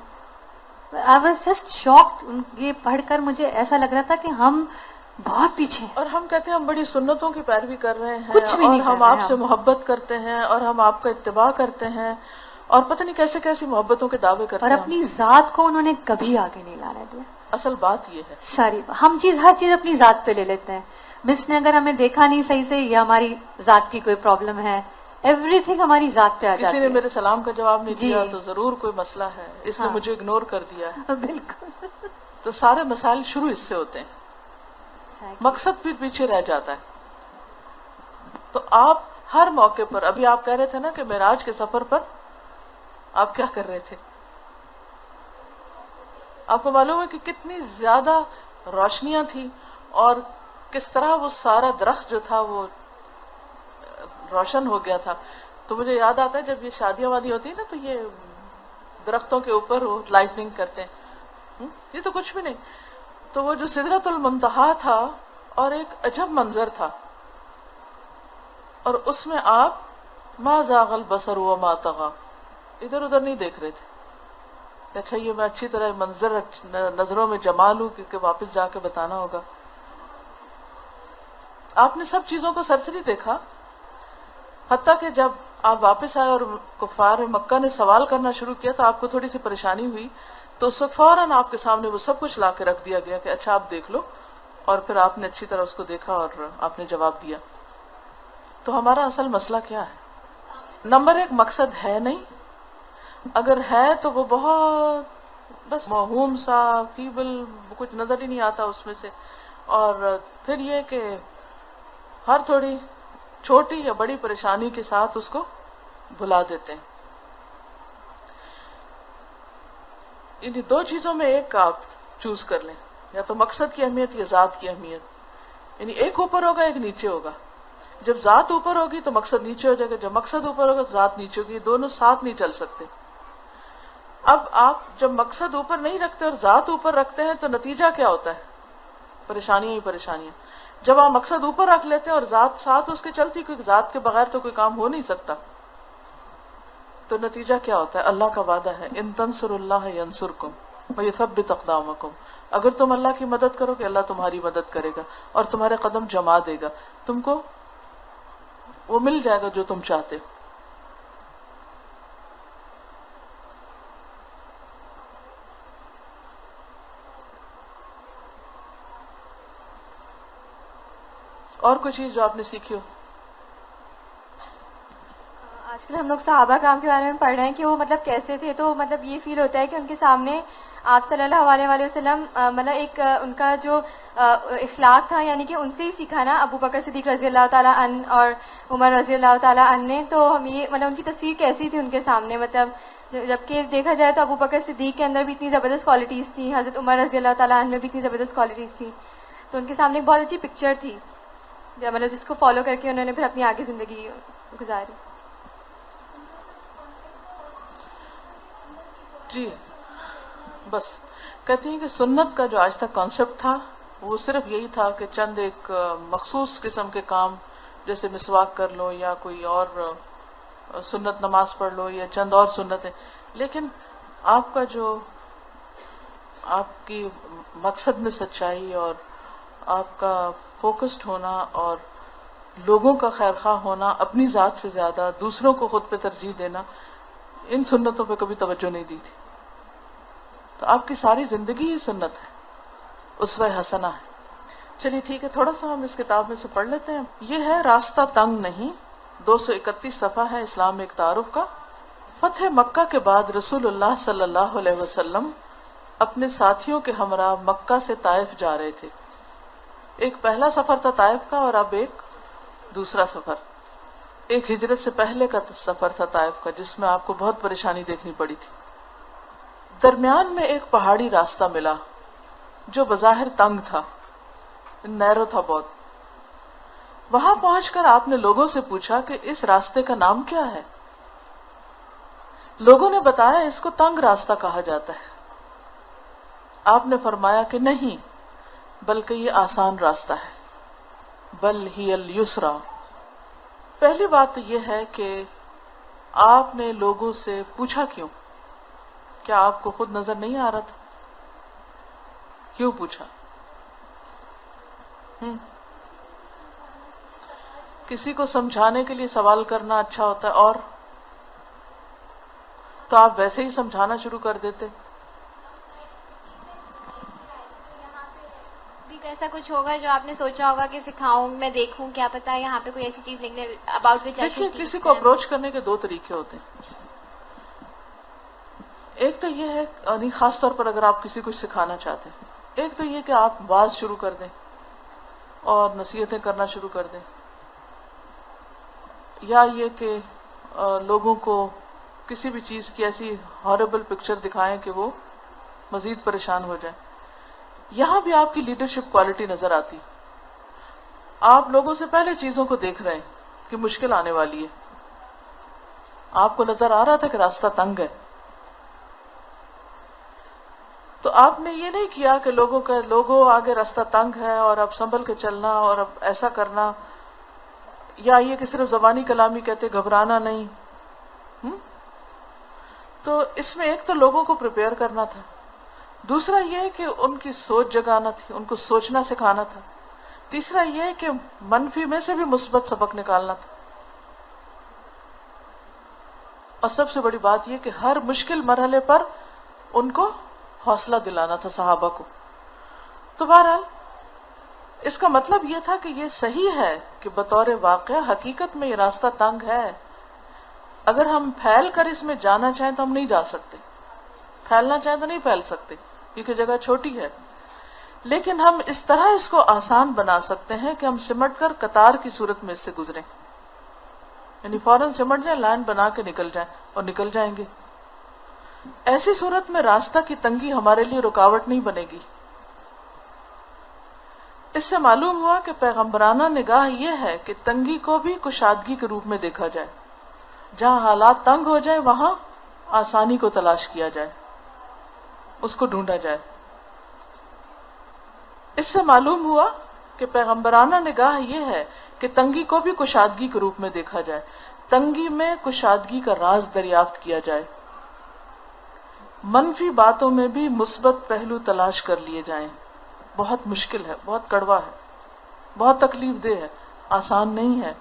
[SPEAKER 8] I was just shocked. یہ پڑھ کر مجھے ایسا لگ رہا تھا کہ ہم بہت پیچھے ہیں.
[SPEAKER 1] اور ہم کہتے ہیں ہم بڑی سنتوں کی پیروی کر رہے ہیں،
[SPEAKER 8] کچھ بھی نہیں
[SPEAKER 1] اور
[SPEAKER 8] کر
[SPEAKER 1] ہم
[SPEAKER 8] رہے
[SPEAKER 1] آپ
[SPEAKER 8] ہیں
[SPEAKER 1] سے محبت کرتے ہیں، اور ہم آپ کا اتباع کرتے ہیں، اور پتہ نہیں کیسے کیسی محبتوں کے دعوے کرتے
[SPEAKER 8] اور
[SPEAKER 1] ہیں.
[SPEAKER 8] اپنی ذات کو انہوں نے کبھی آگے نہیں لانے دیا.
[SPEAKER 1] اصل بات یہ ہے.
[SPEAKER 8] ساری ہم ہر چیز اپنی ذات پہ لے لیتے ہیں. مس نے اگر ہمیں دیکھا نہیں صحیح سے، یا ہماری ذات کی کوئی پرابلم ہے، ایوری تھنگ ہماری ذات پہ آ
[SPEAKER 1] کسی
[SPEAKER 8] جاتی
[SPEAKER 1] نے
[SPEAKER 8] ہے.
[SPEAKER 1] میرے سلام کا جواب نہیں
[SPEAKER 8] جی.
[SPEAKER 1] دیا تو ضرور کوئی مسئلہ ہے، اس نے
[SPEAKER 8] ہاں.
[SPEAKER 1] مجھے اگنور کر دیا ہے.
[SPEAKER 8] بالکل.
[SPEAKER 1] تو سارے مسائل شروع اس سے ہوتے ہیں، مقصد بھی پیچھے رہ جاتا ہے. تو آپ ہر موقع پر، ابھی آپ کہہ رہے تھے نا کہ معراج کے سفر پر آپ کیا کر رہے تھے؟ آپ کو معلوم ہے کہ کتنی زیادہ روشنیاں تھیں، اور کس طرح وہ سارا درخت جو تھا وہ روشن ہو گیا تھا. تو مجھے یاد آتا ہے جب یہ شادیاں وادی ہوتی ہیں نا، تو یہ درختوں کے اوپر وہ لائٹنگ کرتے ہیں. یہ تو کچھ بھی نہیں. تو وہ جو سدرۃ المنتہا تھا، اور ایک عجب منظر تھا، اور اس میں آپ ما زاغ البصر وما طغى، ادھر ادھر نہیں دیکھ رہے تھے کہ اچھا یہ میں اچھی طرح منظر نظروں میں جما لوں کیونکہ واپس جا کے بتانا ہوگا. آپ نے سب چیزوں کو سرسری دیکھا، حتیٰ کہ جب آپ واپس آئے اور کفار مکہ نے سوال کرنا شروع کیا تو آپ کو تھوڑی سی پریشانی ہوئی، تو اس وقت فوراً آپ کے سامنے وہ سب کچھ لا کے رکھ دیا گیا کہ اچھا آپ دیکھ لو، اور پھر آپ نے اچھی طرح اس کو دیکھا اور آپ نے جواب دیا. تو ہمارا اصل مسئلہ کیا ہے؟ نمبر ایک، مقصد ہے نہیں. اگر ہے تو وہ بہت بس موہوم سا، فیبل، کچھ نظر ہی نہیں آتا اس میں سے. اور پھر یہ کہ ہر تھوڑی چھوٹی یا بڑی پریشانی کے ساتھ اس کو بھلا دیتے ہیں. انہیں دو چیزوں میں ایک آپ چوز کر لیں، یا تو مقصد کی اہمیت یا ذات کی اہمیت. یعنی ایک اوپر ہوگا، ایک نیچے ہوگا. جب ذات اوپر ہوگی تو مقصد نیچے ہو جائے گا، جب مقصد اوپر ہوگا تو ذات نیچے ہوگی. دونوں ساتھ نہیں چل سکتے. اب آپ جب مقصد اوپر نہیں رکھتے اور ذات اوپر رکھتے ہیں تو نتیجہ کیا ہوتا ہے؟ پریشانیاں ہی پریشانیاں. جب آپ مقصد اوپر رکھ لیتے ہیں اور ذات ساتھ اس کے چلتی، کیونکہ ذات کے بغیر تو کوئی کام ہو نہیں سکتا، تو نتیجہ کیا ہوتا ہے؟ اللہ کا وعدہ ہے ان تنصر اللہ ینصرکم ویثبت اقدامکم. اگر تم اللہ کی مدد کرو گے، اللہ تمہاری مدد کرے گا اور تمہارے قدم جما دے گا، تم کو وہ مل جائے گا جو تم چاہتے ہو. اور کوئی چیز جو آپ نے سیکھی ہو؟
[SPEAKER 6] آج کل ہم لوگ صحابہ کرام کے بارے میں پڑھ رہے ہیں کہ وہ مطلب کیسے تھے، تو مطلب یہ فیل ہوتا ہے کہ ان کے سامنے آپ صلی اللہ علیہ وآلہ وسلم مطلب ایک ان کا جو اخلاق تھا یعنی کہ ان سے ہی سیکھا نا ابو بکر صدیق رضی اللہ تعالیٰ عنہ اور عمر رضی اللہ تعالیٰ عنہ نے. تو ہم یہ مطلب ان کی تصویر کیسی تھی ان کے سامنے, مطلب جبکہ دیکھا جائے تو ابو بکر صدیق کے اندر بھی اتنی زبردست کوالٹیز تھیں, حضرت عمر رضی اللہ تعالیٰ عنہ میں بھی اتنی زبردست کوالٹیز تھیں. تو ان کے سامنے ایک بہت اچھی پکچر تھی مطلب جس کو فالو کر کے انہوں نے پھر اپنی آگے زندگی گزاری.
[SPEAKER 1] جی بس کہتی ہیں کہ سنت کا جو آج تک کانسیپٹ تھا وہ صرف یہی تھا کہ چند ایک مخصوص قسم کے کام جیسے مسواک کر لو یا کوئی اور سنت نماز پڑھ لو یا چند اور سنتیں, لیکن آپ کا جو آپ کی مقصد میں سچائی اور آپ کا فوکسڈ ہونا اور لوگوں کا خیر خواہ ہونا, اپنی ذات سے زیادہ دوسروں کو خود پہ ترجیح دینا, ان سنتوں پہ کبھی توجہ نہیں دی تھی. تو آپ کی ساری زندگی ہی سنت ہے, اسوہ حسنہ ہے. چلیے ٹھیک ہے, تھوڑا سا ہم اس کتاب میں سے پڑھ لیتے ہیں. یہ ہے راستہ تنگ نہیں, 231 صفحہ ہے اسلام ایک تعارف کا. فتح مکہ کے بعد رسول اللہ صلی اللہ علیہ وسلم اپنے ساتھیوں کے ہمراہ مکہ سے طائف جا رہے تھے. ایک پہلا سفر تھا طائف کا اور اب ایک دوسرا سفر. ایک ہجرت سے پہلے کا سفر تھا طائف کا جس میں آپ کو بہت پریشانی دیکھنی پڑی تھی. درمیان میں ایک پہاڑی راستہ ملا جو بظاہر تنگ تھا, نیرو تھا بہت. وہاں پہنچ کر آپ نے لوگوں سے پوچھا کہ اس راستے کا نام کیا ہے. لوگوں نے بتایا اس کو تنگ راستہ کہا جاتا ہے. آپ نے فرمایا کہ نہیں, بلکہ یہ آسان راستہ ہے. بل ہی الیسرا. پہلی بات یہ ہے کہ آپ نے لوگوں سے پوچھا کیوں؟ کیا آپ کو خود نظر نہیں آ رہا تھا؟ کیوں پوچھا؟ کسی کو سمجھانے کے لیے سوال کرنا اچھا ہوتا ہے, اور تو آپ ویسے ہی سمجھانا شروع کر دیتے.
[SPEAKER 4] ایسا کچھ ہوگا جو آپ نے سوچا ہوگا کہ سکھاؤں, میں دیکھوں, کیا پتا یہاں پہ کوئی ایسی چیز نکلے اباؤٹ وچ آئی
[SPEAKER 1] دیکھیے, کسی کو اپروچ کرنے کے 2 طریقے ہوتے ہیں. ایک تو یہ ہے یعنی خاص طور پر اگر آپ کسی کو سکھانا چاہتے ہیں, ایک تو یہ کہ آپ واز شروع کر دیں اور نصیحتیں کرنا شروع کر دیں, یا یہ کہ لوگوں کو کسی بھی چیز کی ایسی ہاربل پکچر دکھائیں کہ وہ مزید پریشان ہو جائیں. یہاں بھی آپ کی لیڈرشپ کوالٹی نظر آتی. آپ لوگوں سے پہلے چیزوں کو دیکھ رہے ہیں کہ مشکل آنے والی ہے. آپ کو نظر آ رہا تھا کہ راستہ تنگ ہے, تو آپ نے یہ نہیں کیا کہ لوگوں آگے راستہ تنگ ہے اور اب سنبھل کے چلنا اور اب ایسا کرنا, یا یہ کہ صرف زبانی کلامی کہتے گھبرانا نہیں. تو اس میں ایک تو لوگوں کو پریپیئر کرنا تھا, دوسرا یہ کہ ان کی سوچ جگانا تھی, ان کو سوچنا سکھانا تھا, تیسرا یہ کہ منفی میں سے بھی مثبت سبق نکالنا تھا, اور سب سے بڑی بات یہ کہ ہر مشکل مرحلے پر ان کو حوصلہ دلانا تھا صحابہ کو. تو بہرحال اس کا مطلب یہ تھا کہ یہ صحیح ہے کہ بطور واقعہ حقیقت میں یہ راستہ تنگ ہے. اگر ہم پھیل کر اس میں جانا چاہیں تو ہم نہیں جا سکتے, پھیلنا چاہیں تو نہیں پھیل سکتے کیونکہ جگہ چھوٹی ہے. لیکن ہم اس طرح اس کو آسان بنا سکتے ہیں کہ ہم سمٹ کر قطار کی صورت میں اس سے گزریں, یعنی فوراً سمٹ جائیں, لائن بنا کے نکل جائیں اور نکل جائیں گے. ایسی صورت میں راستہ کی تنگی ہمارے لیے رکاوٹ نہیں بنے گی. اس سے معلوم ہوا کہ پیغمبرانہ نگاہ یہ ہے کہ تنگی کو بھی کشادگی کے روپ میں دیکھا جائے. جہاں حالات تنگ ہو جائے وہاں آسانی کو تلاش کیا جائے, اس کو ڈھونڈا جائے. اس سے معلوم ہوا کہ پیغمبرانہ نگاہ یہ ہے کہ تنگی کو بھی کشادگی کے روپ میں دیکھا جائے, تنگی میں کشادگی کا راز دریافت کیا جائے, منفی باتوں میں بھی مثبت پہلو تلاش کر لیے جائیں. بہت مشکل ہے, بہت کڑوا ہے, بہت تکلیف دہ ہے, آسان نہیں ہے,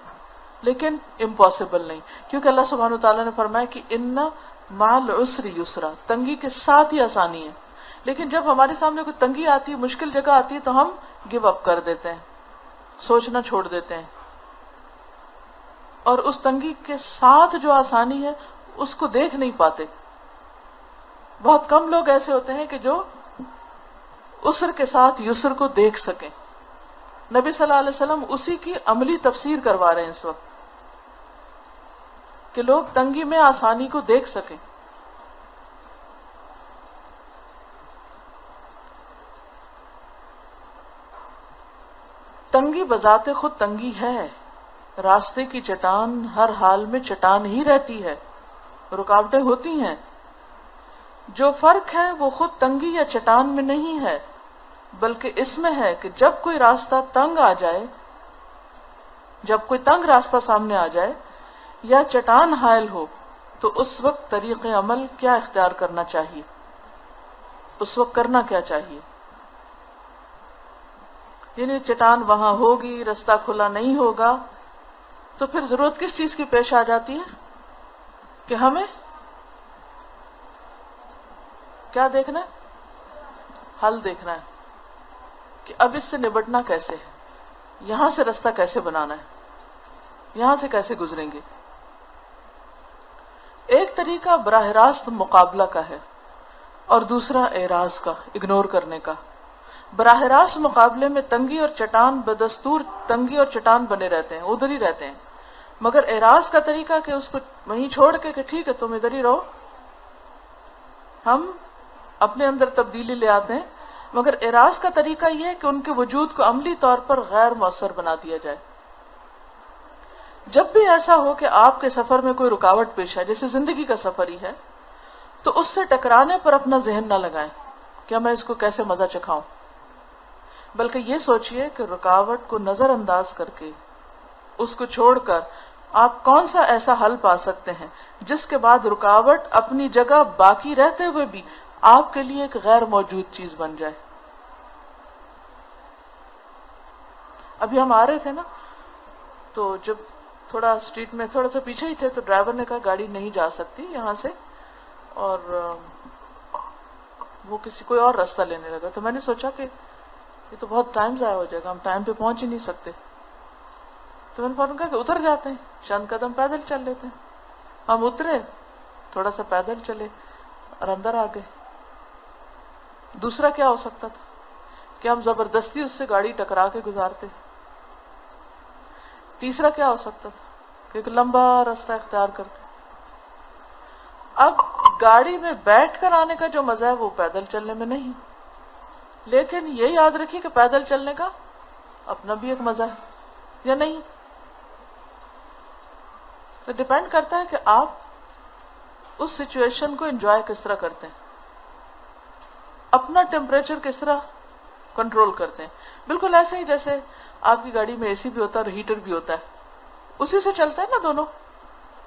[SPEAKER 1] لیکن امپاسبل نہیں, کیونکہ اللہ سبحانہ وتعالیٰ نے فرمایا کہ ان مع العسر یسرا, تنگی کے ساتھ ہی آسانی ہے. لیکن جب ہمارے سامنے کوئی تنگی آتی ہے, مشکل جگہ آتی ہے, تو ہم گیو اپ کر دیتے ہیں, سوچنا چھوڑ دیتے ہیں, اور اس تنگی کے ساتھ جو آسانی ہے اس کو دیکھ نہیں پاتے. بہت کم لوگ ایسے ہوتے ہیں کہ جو عسر کے ساتھ یسر کو دیکھ سکیں. نبی صلی اللہ علیہ وسلم اسی کی عملی تفسیر کروا رہے ہیں اس وقت کہ لوگ تنگی میں آسانی کو دیکھ سکیں. تنگی بذات خود تنگی ہے. راستے کی چٹان ہر حال میں چٹان ہی رہتی ہے، رکاوٹیں ہوتی ہیں. جو فرق ہے وہ خود تنگی یا چٹان میں نہیں ہے، بلکہ اس میں ہے کہ جب کوئی راستہ تنگ آ جائے، جب کوئی تنگ راستہ سامنے آ جائے یا چٹان حائل ہو تو اس وقت طریق عمل کیا اختیار کرنا چاہیے، اس وقت کرنا کیا چاہیے. یعنی چٹان وہاں ہوگی، راستہ کھلا نہیں ہوگا، تو پھر ضرورت کس چیز کی پیش آ جاتی ہے کہ ہمیں کیا دیکھنا ہے؟ حل دیکھنا ہے کہ اب اس سے نبٹنا کیسے ہے، یہاں سے راستہ کیسے بنانا ہے، یہاں سے کیسے گزریں گے. ایک طریقہ براہ راست مقابلہ کا ہے اور دوسرا اعراض کا، اگنور کرنے کا. براہ راست مقابلے میں تنگی اور چٹان بدستور تنگی اور چٹان بنے رہتے ہیں، ادھر ہی رہتے ہیں. مگر اعراض کا طریقہ کہ اس کو وہیں چھوڑ کے کہ ٹھیک ہے تم ادھر ہی رہو، ہم اپنے اندر تبدیلی لے آتے ہیں. مگر اعراض کا طریقہ یہ ہے کہ ان کے وجود کو عملی طور پر غیر مؤثر بنا دیا جائے. جب بھی ایسا ہو کہ آپ کے سفر میں کوئی رکاوٹ پیش آئے، جیسے زندگی کا سفر ہی ہے، تو اس سے ٹکرانے پر اپنا ذہن نہ لگائیں کہ میں اس کو کیسے مزہ چکھاؤں، بلکہ یہ سوچئے کہ رکاوٹ کو نظر انداز کر کے، اس کو چھوڑ کر آپ کون سا ایسا حل پا سکتے ہیں جس کے بعد رکاوٹ اپنی جگہ باقی رہتے ہوئے بھی آپ کے لیے ایک غیر موجود چیز بن جائے. ابھی ہم آ رہے تھے نا، تو جب تھوڑا اسٹریٹ میں تھوڑا سا پیچھے ہی تھے تو ڈرائیور نے کہا گاڑی نہیں جا سکتی یہاں سے، اور وہ کوئی اور راستہ لینے لگا. تو میں نے سوچا کہ یہ تو بہت ٹائم ضائع ہو جائے گا، ہم ٹائم پہ پہنچ ہی نہیں سکتے. تو میں نے فوراً کہا کہ اتر جاتے ہیں، چند قدم پیدل چل لیتے ہیں. ہم اترے، تھوڑا سا پیدل چلے اور اندر آ گئے. دوسرا کیا ہو سکتا تھا کہ ہم زبردستی اس سے گاڑی ٹکرا کے گزارتے. تیسرا کیا ہو سکتا تھا کہ ایک لمبا راستہ اختیار کرتے. اب گاڑی میں بیٹھ کر آنے کا جو مزہ ہے وہ پیدل چلنے میں نہیں، لیکن یہ یاد رکھیے کہ پیدل چلنے کا اپنا بھی ایک مزہ ہے یا نہیں. تو ڈیپینڈ کرتا ہے کہ آپ اس سچویشن کو انجوائے کس طرح کرتے ہیں، اپنا ٹیمپریچر کس طرح کنٹرول کرتے ہیں. بالکل ایسے ہی جیسے آپ کی گاڑی میں اے سی بھی ہوتا ہے اور ہیٹر بھی ہوتا ہے، اسی سے چلتا ہے نا دونوں،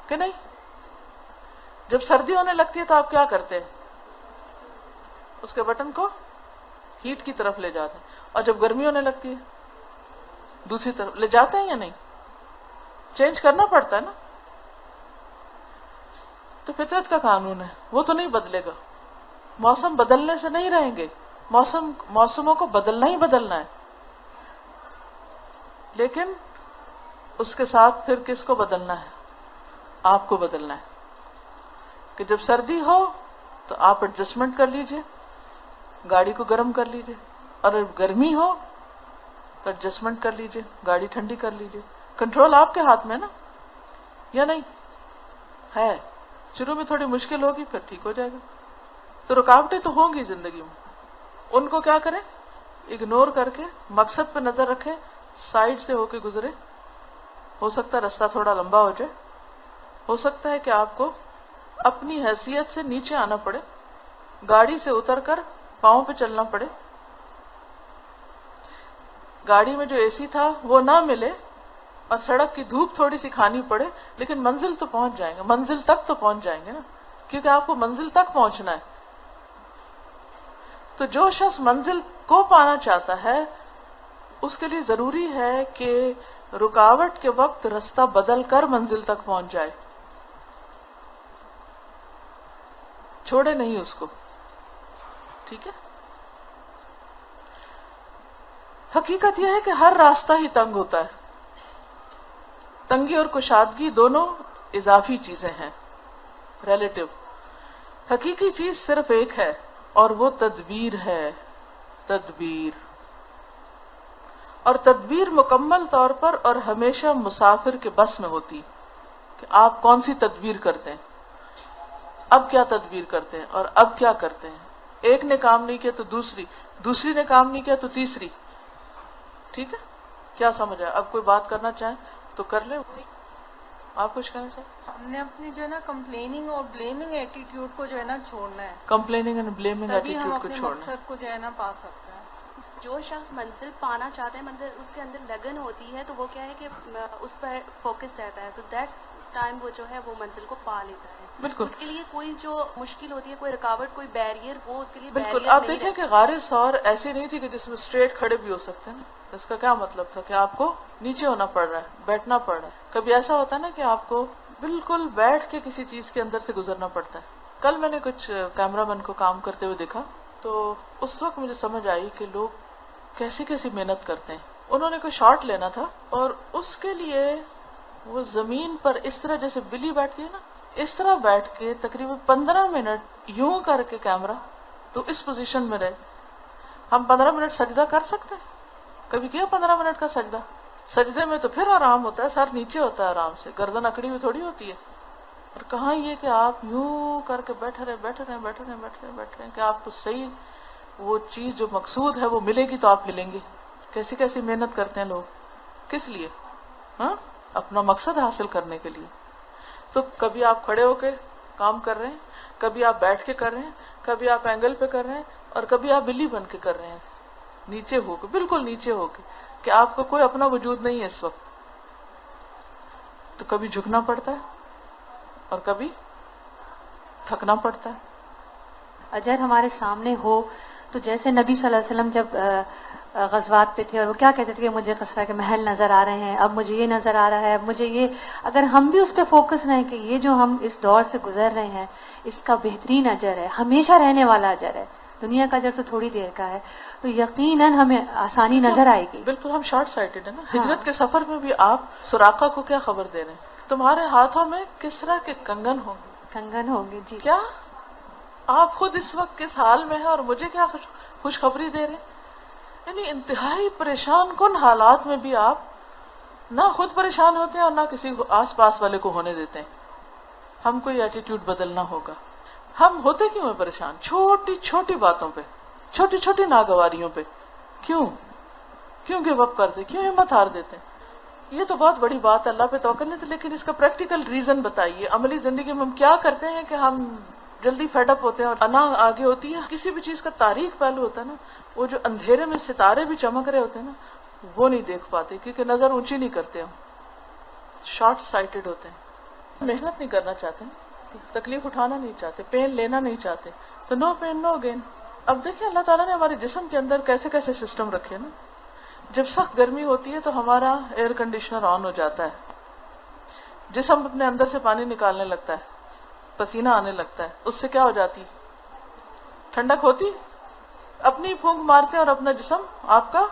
[SPEAKER 1] کہ نہیں؟ جب سردی ہونے لگتی ہے تو آپ کیا کرتے ہیں؟ اس کے بٹن کو ہیٹ کی طرف لے جاتے ہیں، اور جب گرمی ہونے لگتی ہے دوسری طرف لے جاتے ہیں یا نہیں؟ چینج کرنا پڑتا ہے نا. تو فطرت کا قانون ہے، وہ تو نہیں بدلے گا. موسم بدلنے سے نہیں رہیں گے، موسموں کو بدلنا ہی بدلنا ہے، لیکن اس کے ساتھ پھر کس کو بدلنا ہے؟ آپ کو بدلنا ہے. کہ جب سردی ہو تو آپ ایڈجسٹمنٹ کر لیجئے، گاڑی کو گرم کر لیجئے، اور اگر گرمی ہو تو ایڈجسٹمنٹ کر لیجئے، گاڑی ٹھنڈی کر لیجئے. کنٹرول آپ کے ہاتھ میں نا، یا نہیں ہے؟ شروع میں تھوڑی مشکل ہوگی، پھر ٹھیک ہو جائے گا. تو رکاوٹیں تو ہوں گی زندگی میں، ان کو کیا کریں؟ اگنور کر کے مقصد پہ نظر رکھیں، سائڈ سے ہو کے گزرے. ہو سکتا ہے راستہ تھوڑا لمبا ہو جائے، ہو سکتا ہے کہ آپ کو اپنی حیثیت سے نیچے آنا پڑے، گاڑی سے اتر کر پاؤں پہ چلنا پڑے، گاڑی میں جو اے سی تھا وہ نہ ملے، اور سڑک کی دھوپ تھوڑی سی کھانی پڑے، لیکن منزل تو پہنچ جائیں گے، منزل تک تو پہنچ جائیں گے نا، کیونکہ آپ کو منزل تک پہنچنا ہے. تو جو شخص منزل کو پانا چاہتا ہے اس کے لیے ضروری ہے کہ رکاوٹ کے وقت راستہ بدل کر منزل تک پہنچ جائے، چھوڑے نہیں اس کو. ٹھیک ہے؟ حقیقت یہ ہے کہ ہر راستہ ہی تنگ ہوتا ہے. تنگی اور کشادگی دونوں اضافی چیزیں ہیں، ریلیٹو. حقیقی چیز صرف ایک ہے اور وہ تدبیر ہے. تدبیر. اور تدبیر مکمل طور پر اور ہمیشہ مسافر کے بس میں ہوتی کہ آپ کون سی تدبیر کرتے ہیں, اب کیا تدبیر کرتے ہیں اور اب کیا کرتے ہیں. ایک نے کام نہیں کیا تو دوسری نے کام نہیں کیا تو تیسری. ٹھیک ہے, کیا سمجھ آیا؟ اب کوئی بات کرنا چاہیں تو کر لیں. آپ کچھ کہنا چاہیں؟
[SPEAKER 7] ہم نے اپنی جو ہے نا کمپلیننگ اور بلیمنگ ایٹیٹیوڈ کو جو ہے نا چھوڑنا ہے,
[SPEAKER 1] کمپلیننگ اینڈ بلیمنگ
[SPEAKER 7] تبھی ہم
[SPEAKER 1] ایٹیٹیوڈ کو
[SPEAKER 7] اپنے
[SPEAKER 1] چھوڑنا.
[SPEAKER 7] مقصد کو جو ہے نا پا سکتے ہیں.
[SPEAKER 4] جو شخص منزل پانا چاہتا ہے مندر اس کے اندر لگن ہوتی ہے تو وہ کیا ہے کہ اس پر فوکس رہتا ہے, تو دیٹس ٹائم وہ جو ہے وہ منزل کو پا لیتا ہے.
[SPEAKER 1] بالکل
[SPEAKER 4] اس کے لیے کوئی جو مشکل ہوتی ہے, کوئی رکاوٹ, کوئی بیریئر, وہ اس کے لیے
[SPEAKER 1] بالکل.
[SPEAKER 4] بیریئر
[SPEAKER 1] آپ
[SPEAKER 4] نہیں
[SPEAKER 1] دیکھیں
[SPEAKER 4] رہتا.
[SPEAKER 1] کہ غار ثور ایسی نہیں تھی کہ جس میں اسٹریٹ کھڑے بھی ہو سکتے ہیں نا. اس کا کیا مطلب تھا کہ آپ کو نیچے ہونا پڑ رہا ہے, بیٹھنا پڑ رہا ہے. کبھی ایسا ہوتا ہے نا کہ آپ کو بالکل بیٹھ کے کسی چیز کے اندر سے گزرنا پڑتا ہے. کل میں نے کچھ کیمرہ مین کو کام کرتے ہوئے دیکھا تو اس وقت مجھے سمجھ آئی کہ لوگ کیسی کیسی محنت کرتے ہیں. انہوں نے کوئی شاٹ لینا تھا اور اس کے لیے وہ زمین پر اس طرح جیسے بلی بیٹھتی ہے نا, اس طرح بیٹھ کے تقریباً 15 منٹ یوں کر کے کیمرہ تو اس پوزیشن میں رہے. ہم 15 منٹ سجدہ کر سکتے ہیں؟ کبھی کیا 15 منٹ کا سجدہ؟ سجدے میں تو پھر آرام ہوتا ہے, سر نیچے ہوتا ہے آرام سے, گردن اکڑی ہوئی تھوڑی ہوتی ہے. اور کہاں یہ کہ آپ یوں کر کے بیٹھے رہے کہ آپ کو صحیح وہ چیز جو مقصود ہے وہ ملے گی تو آپ ہلیں گے. کیسی کیسی محنت کرتے ہیں لوگ, کس لیے؟ ہاں, اپنا مقصد حاصل کرنے کے لیے. تو کبھی آپ کھڑے ہو کے کام کر رہے ہیں, کبھی آپ بیٹھ کے کر رہے ہیں, کبھی آپ اینگل پہ کر رہے ہیں, اور کبھی آپ بلی بن کے کر رہے ہیں, نیچے ہو کے, بالکل نیچے ہو کے, کہ آپ کو کوئی اپنا وجود نہیں ہے اس وقت. تو کبھی جھکنا پڑتا ہے اور کبھی تھکنا پڑتا ہے.
[SPEAKER 8] اجر ہمارے سامنے ہو تو جیسے نبی صلی اللہ علیہ وسلم جب غزوات پہ تھے اور وہ کیا کہتے تھے کہ مجھے قصرہ کے محل نظر آ رہے ہیں, اب مجھے یہ نظر آ رہا ہے, اب مجھے یہ, اگر ہم بھی اس پہ فوکس رہیں کہ یہ جو ہم اس دور سے گزر رہے ہیں اس کا بہترین اجر ہے, ہمیشہ رہنے والا اجر ہے, دنیا کا اجر تو تھوڑی دیر کا ہے, تو یقیناً ہمیں آسانی نظر آئے گی.
[SPEAKER 1] بالکل ہم شارٹ سائٹڈ ہیں نا. ہجرت کے سفر میں بھی آپ سراقہ کو کیا خبر دے رہے ہیں؟ تمہارے ہاتھوں میں کسرا کے کنگن ہوں گے.
[SPEAKER 8] کنگن ہوں گے جی.
[SPEAKER 1] کیا آپ خود اس وقت کس حال میں ہیں اور مجھے کیا خوشخبری دے رہے ہیں؟ یعنی انتہائی پریشان کن حالات میں بھی آپ نہ خود پریشان ہوتے ہیں اور نہ کسی آس پاس والے کو ہونے دیتے ہیں. ہم کو یہ ایٹیٹیوڈ بدلنا ہوگا. ہم ہوتے کیوں ہیں پریشان؟ چھوٹی چھوٹی باتوں پہ, چھوٹی چھوٹی ناگواریوں پہ. کیوں گیو اپ کرتے, کیوں ہمت ہار دیتے ہیں؟ یہ تو بہت بڑی بات ہے, اللہ پہ توکل نہیں تھی, لیکن اس کا پریکٹیکل ریزن بتائیے. عملی زندگی میں ہم کیا کرتے ہیں کہ ہم جلدی فیڈ اپ ہوتے ہیں اور انا آگے ہوتی ہے. کسی بھی چیز کا تاریخ پہلو ہوتا ہے نا, وہ جو اندھیرے میں ستارے بھی چمک رہے ہوتے ہیں نا, وہ نہیں دیکھ پاتے کیونکہ نظر اونچی نہیں کرتے, ہم شارٹ سائٹڈ ہوتے ہیں. محنت نہیں کرنا چاہتے, تکلیف اٹھانا نہیں چاہتے, پین لینا نہیں چاہتے, تو نو پین نو گین. اب دیکھیں اللہ تعالیٰ نے ہمارے جسم کے اندر کیسے کیسے سسٹم رکھے نا. جب سخت گرمی ہوتی ہے تو ہمارا ایئر کنڈیشنر آن ہو جاتا ہے, جسم اپنے اندر سے پانی نکالنے لگتا ہے, پسینہ آنے لگتا ہے, اس سے کیا ہو جاتی؟ ٹھنڈک ہوتی. اپنی پھونک مارتے ہیں اور اپنا جسم آپ کا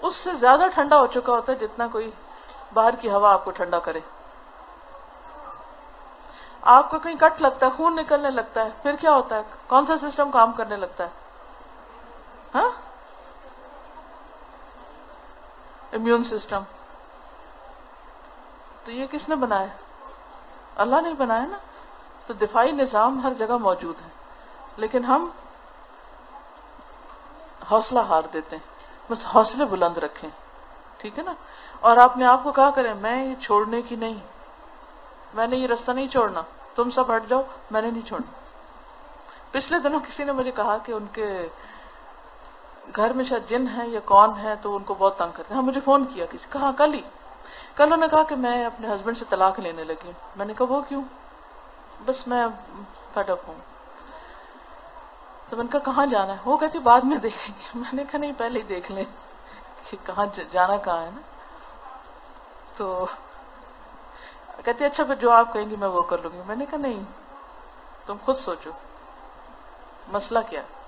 [SPEAKER 1] اس سے زیادہ ٹھنڈا ہو چکا ہوتا ہے جتنا کوئی باہر کی ہوا آپ کو ٹھنڈا کرے. آپ کو کہیں کٹ لگتا ہے, خون نکلنے لگتا ہے, پھر کیا ہوتا ہے؟ کون سا سسٹم کام کرنے لگتا ہے؟ ہاں, امیون سسٹم. تو یہ کس نے بنایا؟ اللہ نے بنایا نا. تو دفاعی نظام ہر جگہ موجود ہے, لیکن ہم حوصلہ ہار دیتے ہیں. بس حوصلے بلند رکھیں, ٹھیک ہے نا. اور آپ نے آپ کو کہا کریں میں یہ چھوڑنے کی نہیں, میں نے یہ راستہ نہیں چھوڑنا, تم سب ہٹ جاؤ, میں نے نہیں چھوڑنا. پچھلے دنوں کسی نے مجھے کہا کہ ان کے گھر میں شاید جن ہے یا کون ہے تو ان کو بہت تنگ کرتے ہیں. ہاں, مجھے فون کیا کسی, کہا کل انہوں نے کہا کہ میں اپنے ہسبینڈ سے طلاق لینے لگی ہوں. میں نے کہا وہ کیوں؟ بس میں فیڈ اپ ہوں. تو میں نے کہا کہاں جانا ہے؟ وہ کہتی بعد میں دیکھیں گے. میں نے کہا نہیں, پہلے ہی دیکھ لیں کہ کہاں جانا کہاں ہے نا. تو کہتی اچھا پھر جو آپ کہیں گی میں وہ کر لوں گی. میں نے کہا نہیں, تم خود سوچو مسئلہ کیا ہے.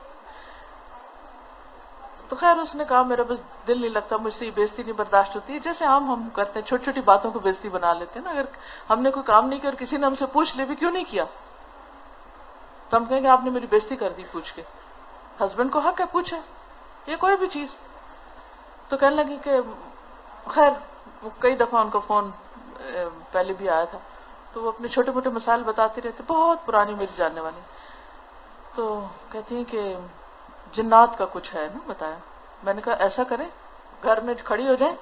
[SPEAKER 1] تو خیر اس نے کہا میرا بس دل نہیں لگتا, مجھ سے یہ بےزتی نہیں برداشت ہوتی. جیسے ہم کرتے ہیں, چھوٹی چھوٹی باتوں کو بےزتی بنا لیتے ہیں نا. اگر ہم نے کوئی کام نہیں کیا اور کسی نے ہم سے پوچھ لے بھی کیوں نہیں کیا, تو ہم کہیں گے آپ نے میری بےزتی کر دی پوچھ کے. ہسبینڈ کو حق ہے پوچھے یہ کوئی بھی چیز. تو کہنے لگی کہ خیر کئی دفعہ ان کو فون پہلے بھی آیا تھا تو وہ اپنے چھوٹے موٹے مسائل بتاتی رہتے, بہت پرانی میری جاننے والی. تو کہتی ہیں کہ جنات کا کچھ ہے نا بتایا. میں نے کہا ایسا کریں گھر میں کھڑی ہو جائیں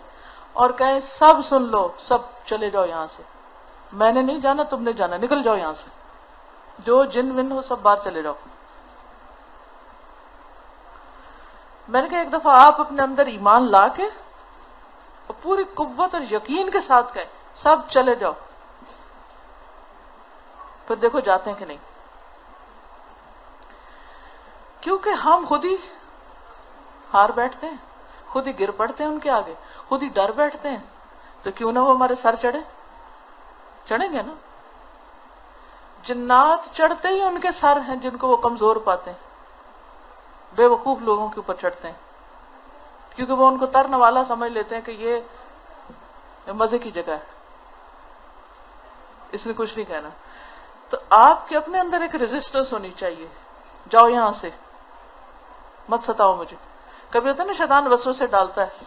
[SPEAKER 1] اور کہیں سب سن لو, سب چلے جاؤ یہاں سے, میں نے نہیں جانا تم نے جانا, نکل جاؤ یہاں سے, جو جن ون ہو سب باہر چلے جاؤ. میں نے کہا ایک دفعہ آپ اپنے اندر ایمان لا کے اور پوری قوت اور یقین کے ساتھ کہیں سب چلے جاؤ, پھر دیکھو جاتے ہیں کہ نہیں. کیونکہ ہم خود ہی ہار بیٹھتے ہیں, خود ہی گر پڑتے ہیں ان کے آگے, خود ہی ڈر بیٹھتے ہیں. تو کیوں نہ وہ ہمارے سر چڑھیں گے نا. جنات چڑھتے ہی ان کے سر ہیں جن کو وہ کمزور پاتے ہیں, بے وقوف لوگوں کے اوپر چڑھتے ہیں, کیونکہ وہ ان کو ترنے والا سمجھ لیتے ہیں کہ یہ مزے کی جگہ ہے, اس نے کچھ نہیں کہنا. تو آپ کے اپنے اندر ایک ریزسٹنس ہونی چاہیے, جاؤ یہاں سے, مت ستاؤ مجھے. کبھی ہوتا ہے نا شیطان وسوسے ڈالتا ہے,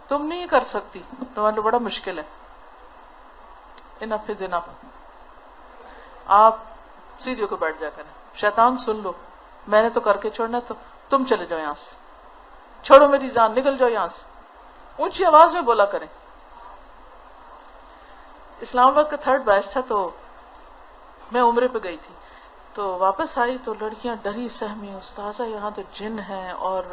[SPEAKER 1] تم نہیں کر سکتی, تمہارے بڑا مشکل ہے, انف از انف, آپ سیدھے ہو کے بیٹھ جا کریں. شیطان سن لو, میں نے تو کر کے چھوڑنا, تو تم چلے جاؤ یہاں سے, چھوڑو میری جان, نکل جاؤ یہاں سے. اونچی آواز میں بولا کریں. اسلام آباد کا 3rd بیچ تھا, تو میں عمرے پہ گئی تھی, تو واپس آئی تو لڑکیاں ڈری سہمی, استاذہ یہاں تو جن ہیں اور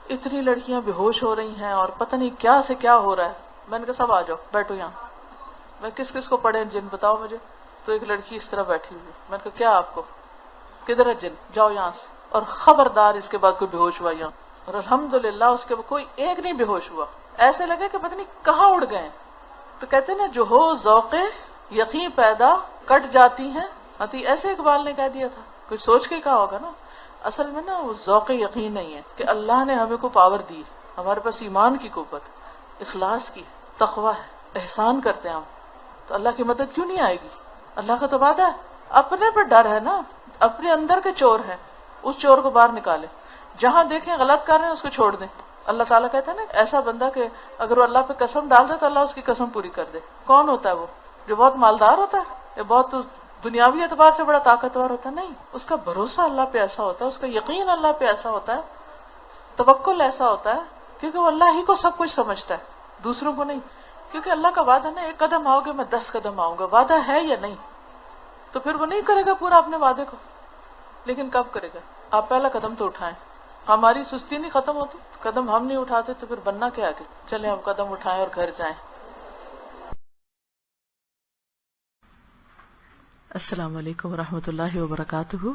[SPEAKER 1] اتنی لڑکیاں بے ہوش ہو رہی ہیں اور پتہ نہیں کیا سے کیا ہو رہا ہے. میں نے کہا سب آ جاؤ بیٹھو یہاں, میں کس کس کو پڑھے جن بتاؤ مجھے. تو ایک لڑکی اس طرح بیٹھی ہوئی, میں نے کہا کیا آپ کو, کدھر ہے جن, جاؤ یہاں سے. اور خبردار اس کے بعد کوئی بے ہوش ہوا یہاں, اور الحمدللہ اس کے بعد کوئی ایک نہیں بے ہوش ہوا. ایسے لگے کہ پتہ نہیں کہاں اڑ گئے. تو کہتے ہیں نا جو ہو ذوق یقین پیدا کٹ جاتی ہیں, ایسے اقبال نے کہہ دیا تھا, کوئی سوچ کے کہا ہوگا نا. اصل میں نا وہ ذوق یقین نہیں ہے کہ اللہ نے ہمیں کو پاور دی, ہمارے پاس ایمان کی قوت, اخلاص کی, تقوی ہے, احسان کرتے ہیں ہم, تو اللہ کی مدد کیوں نہیں آئے گی. اللہ کا تو وعدہ ہے. اپنے پر ڈر ہے نا, اپنے اندر کے چور ہیں, اس چور کو باہر نکالے. جہاں دیکھیں غلط کر رہے ہیں اس کو چھوڑ دیں. اللہ تعالیٰ کہتا ہے نا ایسا بندہ کہ اگر وہ اللہ پہ قسم ڈال دے تو اللہ اس کی قسم پوری کر دے. کون ہوتا ہے وہ؟ جو بہت مالدار ہوتا ہے, یا بہت دنیاوی اعتبار سے بڑا طاقتور ہوتا ہے؟ نہیں, اس کا بھروسہ اللہ پہ ایسا ہوتا ہے, اس کا یقین اللہ پہ ایسا ہوتا ہے, توکل ایسا ہوتا ہے, کیونکہ وہ اللہ ہی کو سب کچھ سمجھتا ہے, دوسروں کو نہیں. کیونکہ اللہ کا وعدہ نا, 1 قدم آؤ گے میں 10 قدم آؤں گا. وعدہ ہے یا نہیں؟ تو پھر وہ نہیں کرے گا پورا اپنے وعدے کو, لیکن کب کرے گا؟ آپ پہلا قدم تو اٹھائیں. ہماری سستی نہیں ختم ہوتی, قدم ہم نہیں اٹھاتے تو پھر بننا کیا آگے. چلیں ہم قدم اٹھائیں اور گھر جائیں. السلام علیکم ورحمۃ اللہ وبرکاتہ.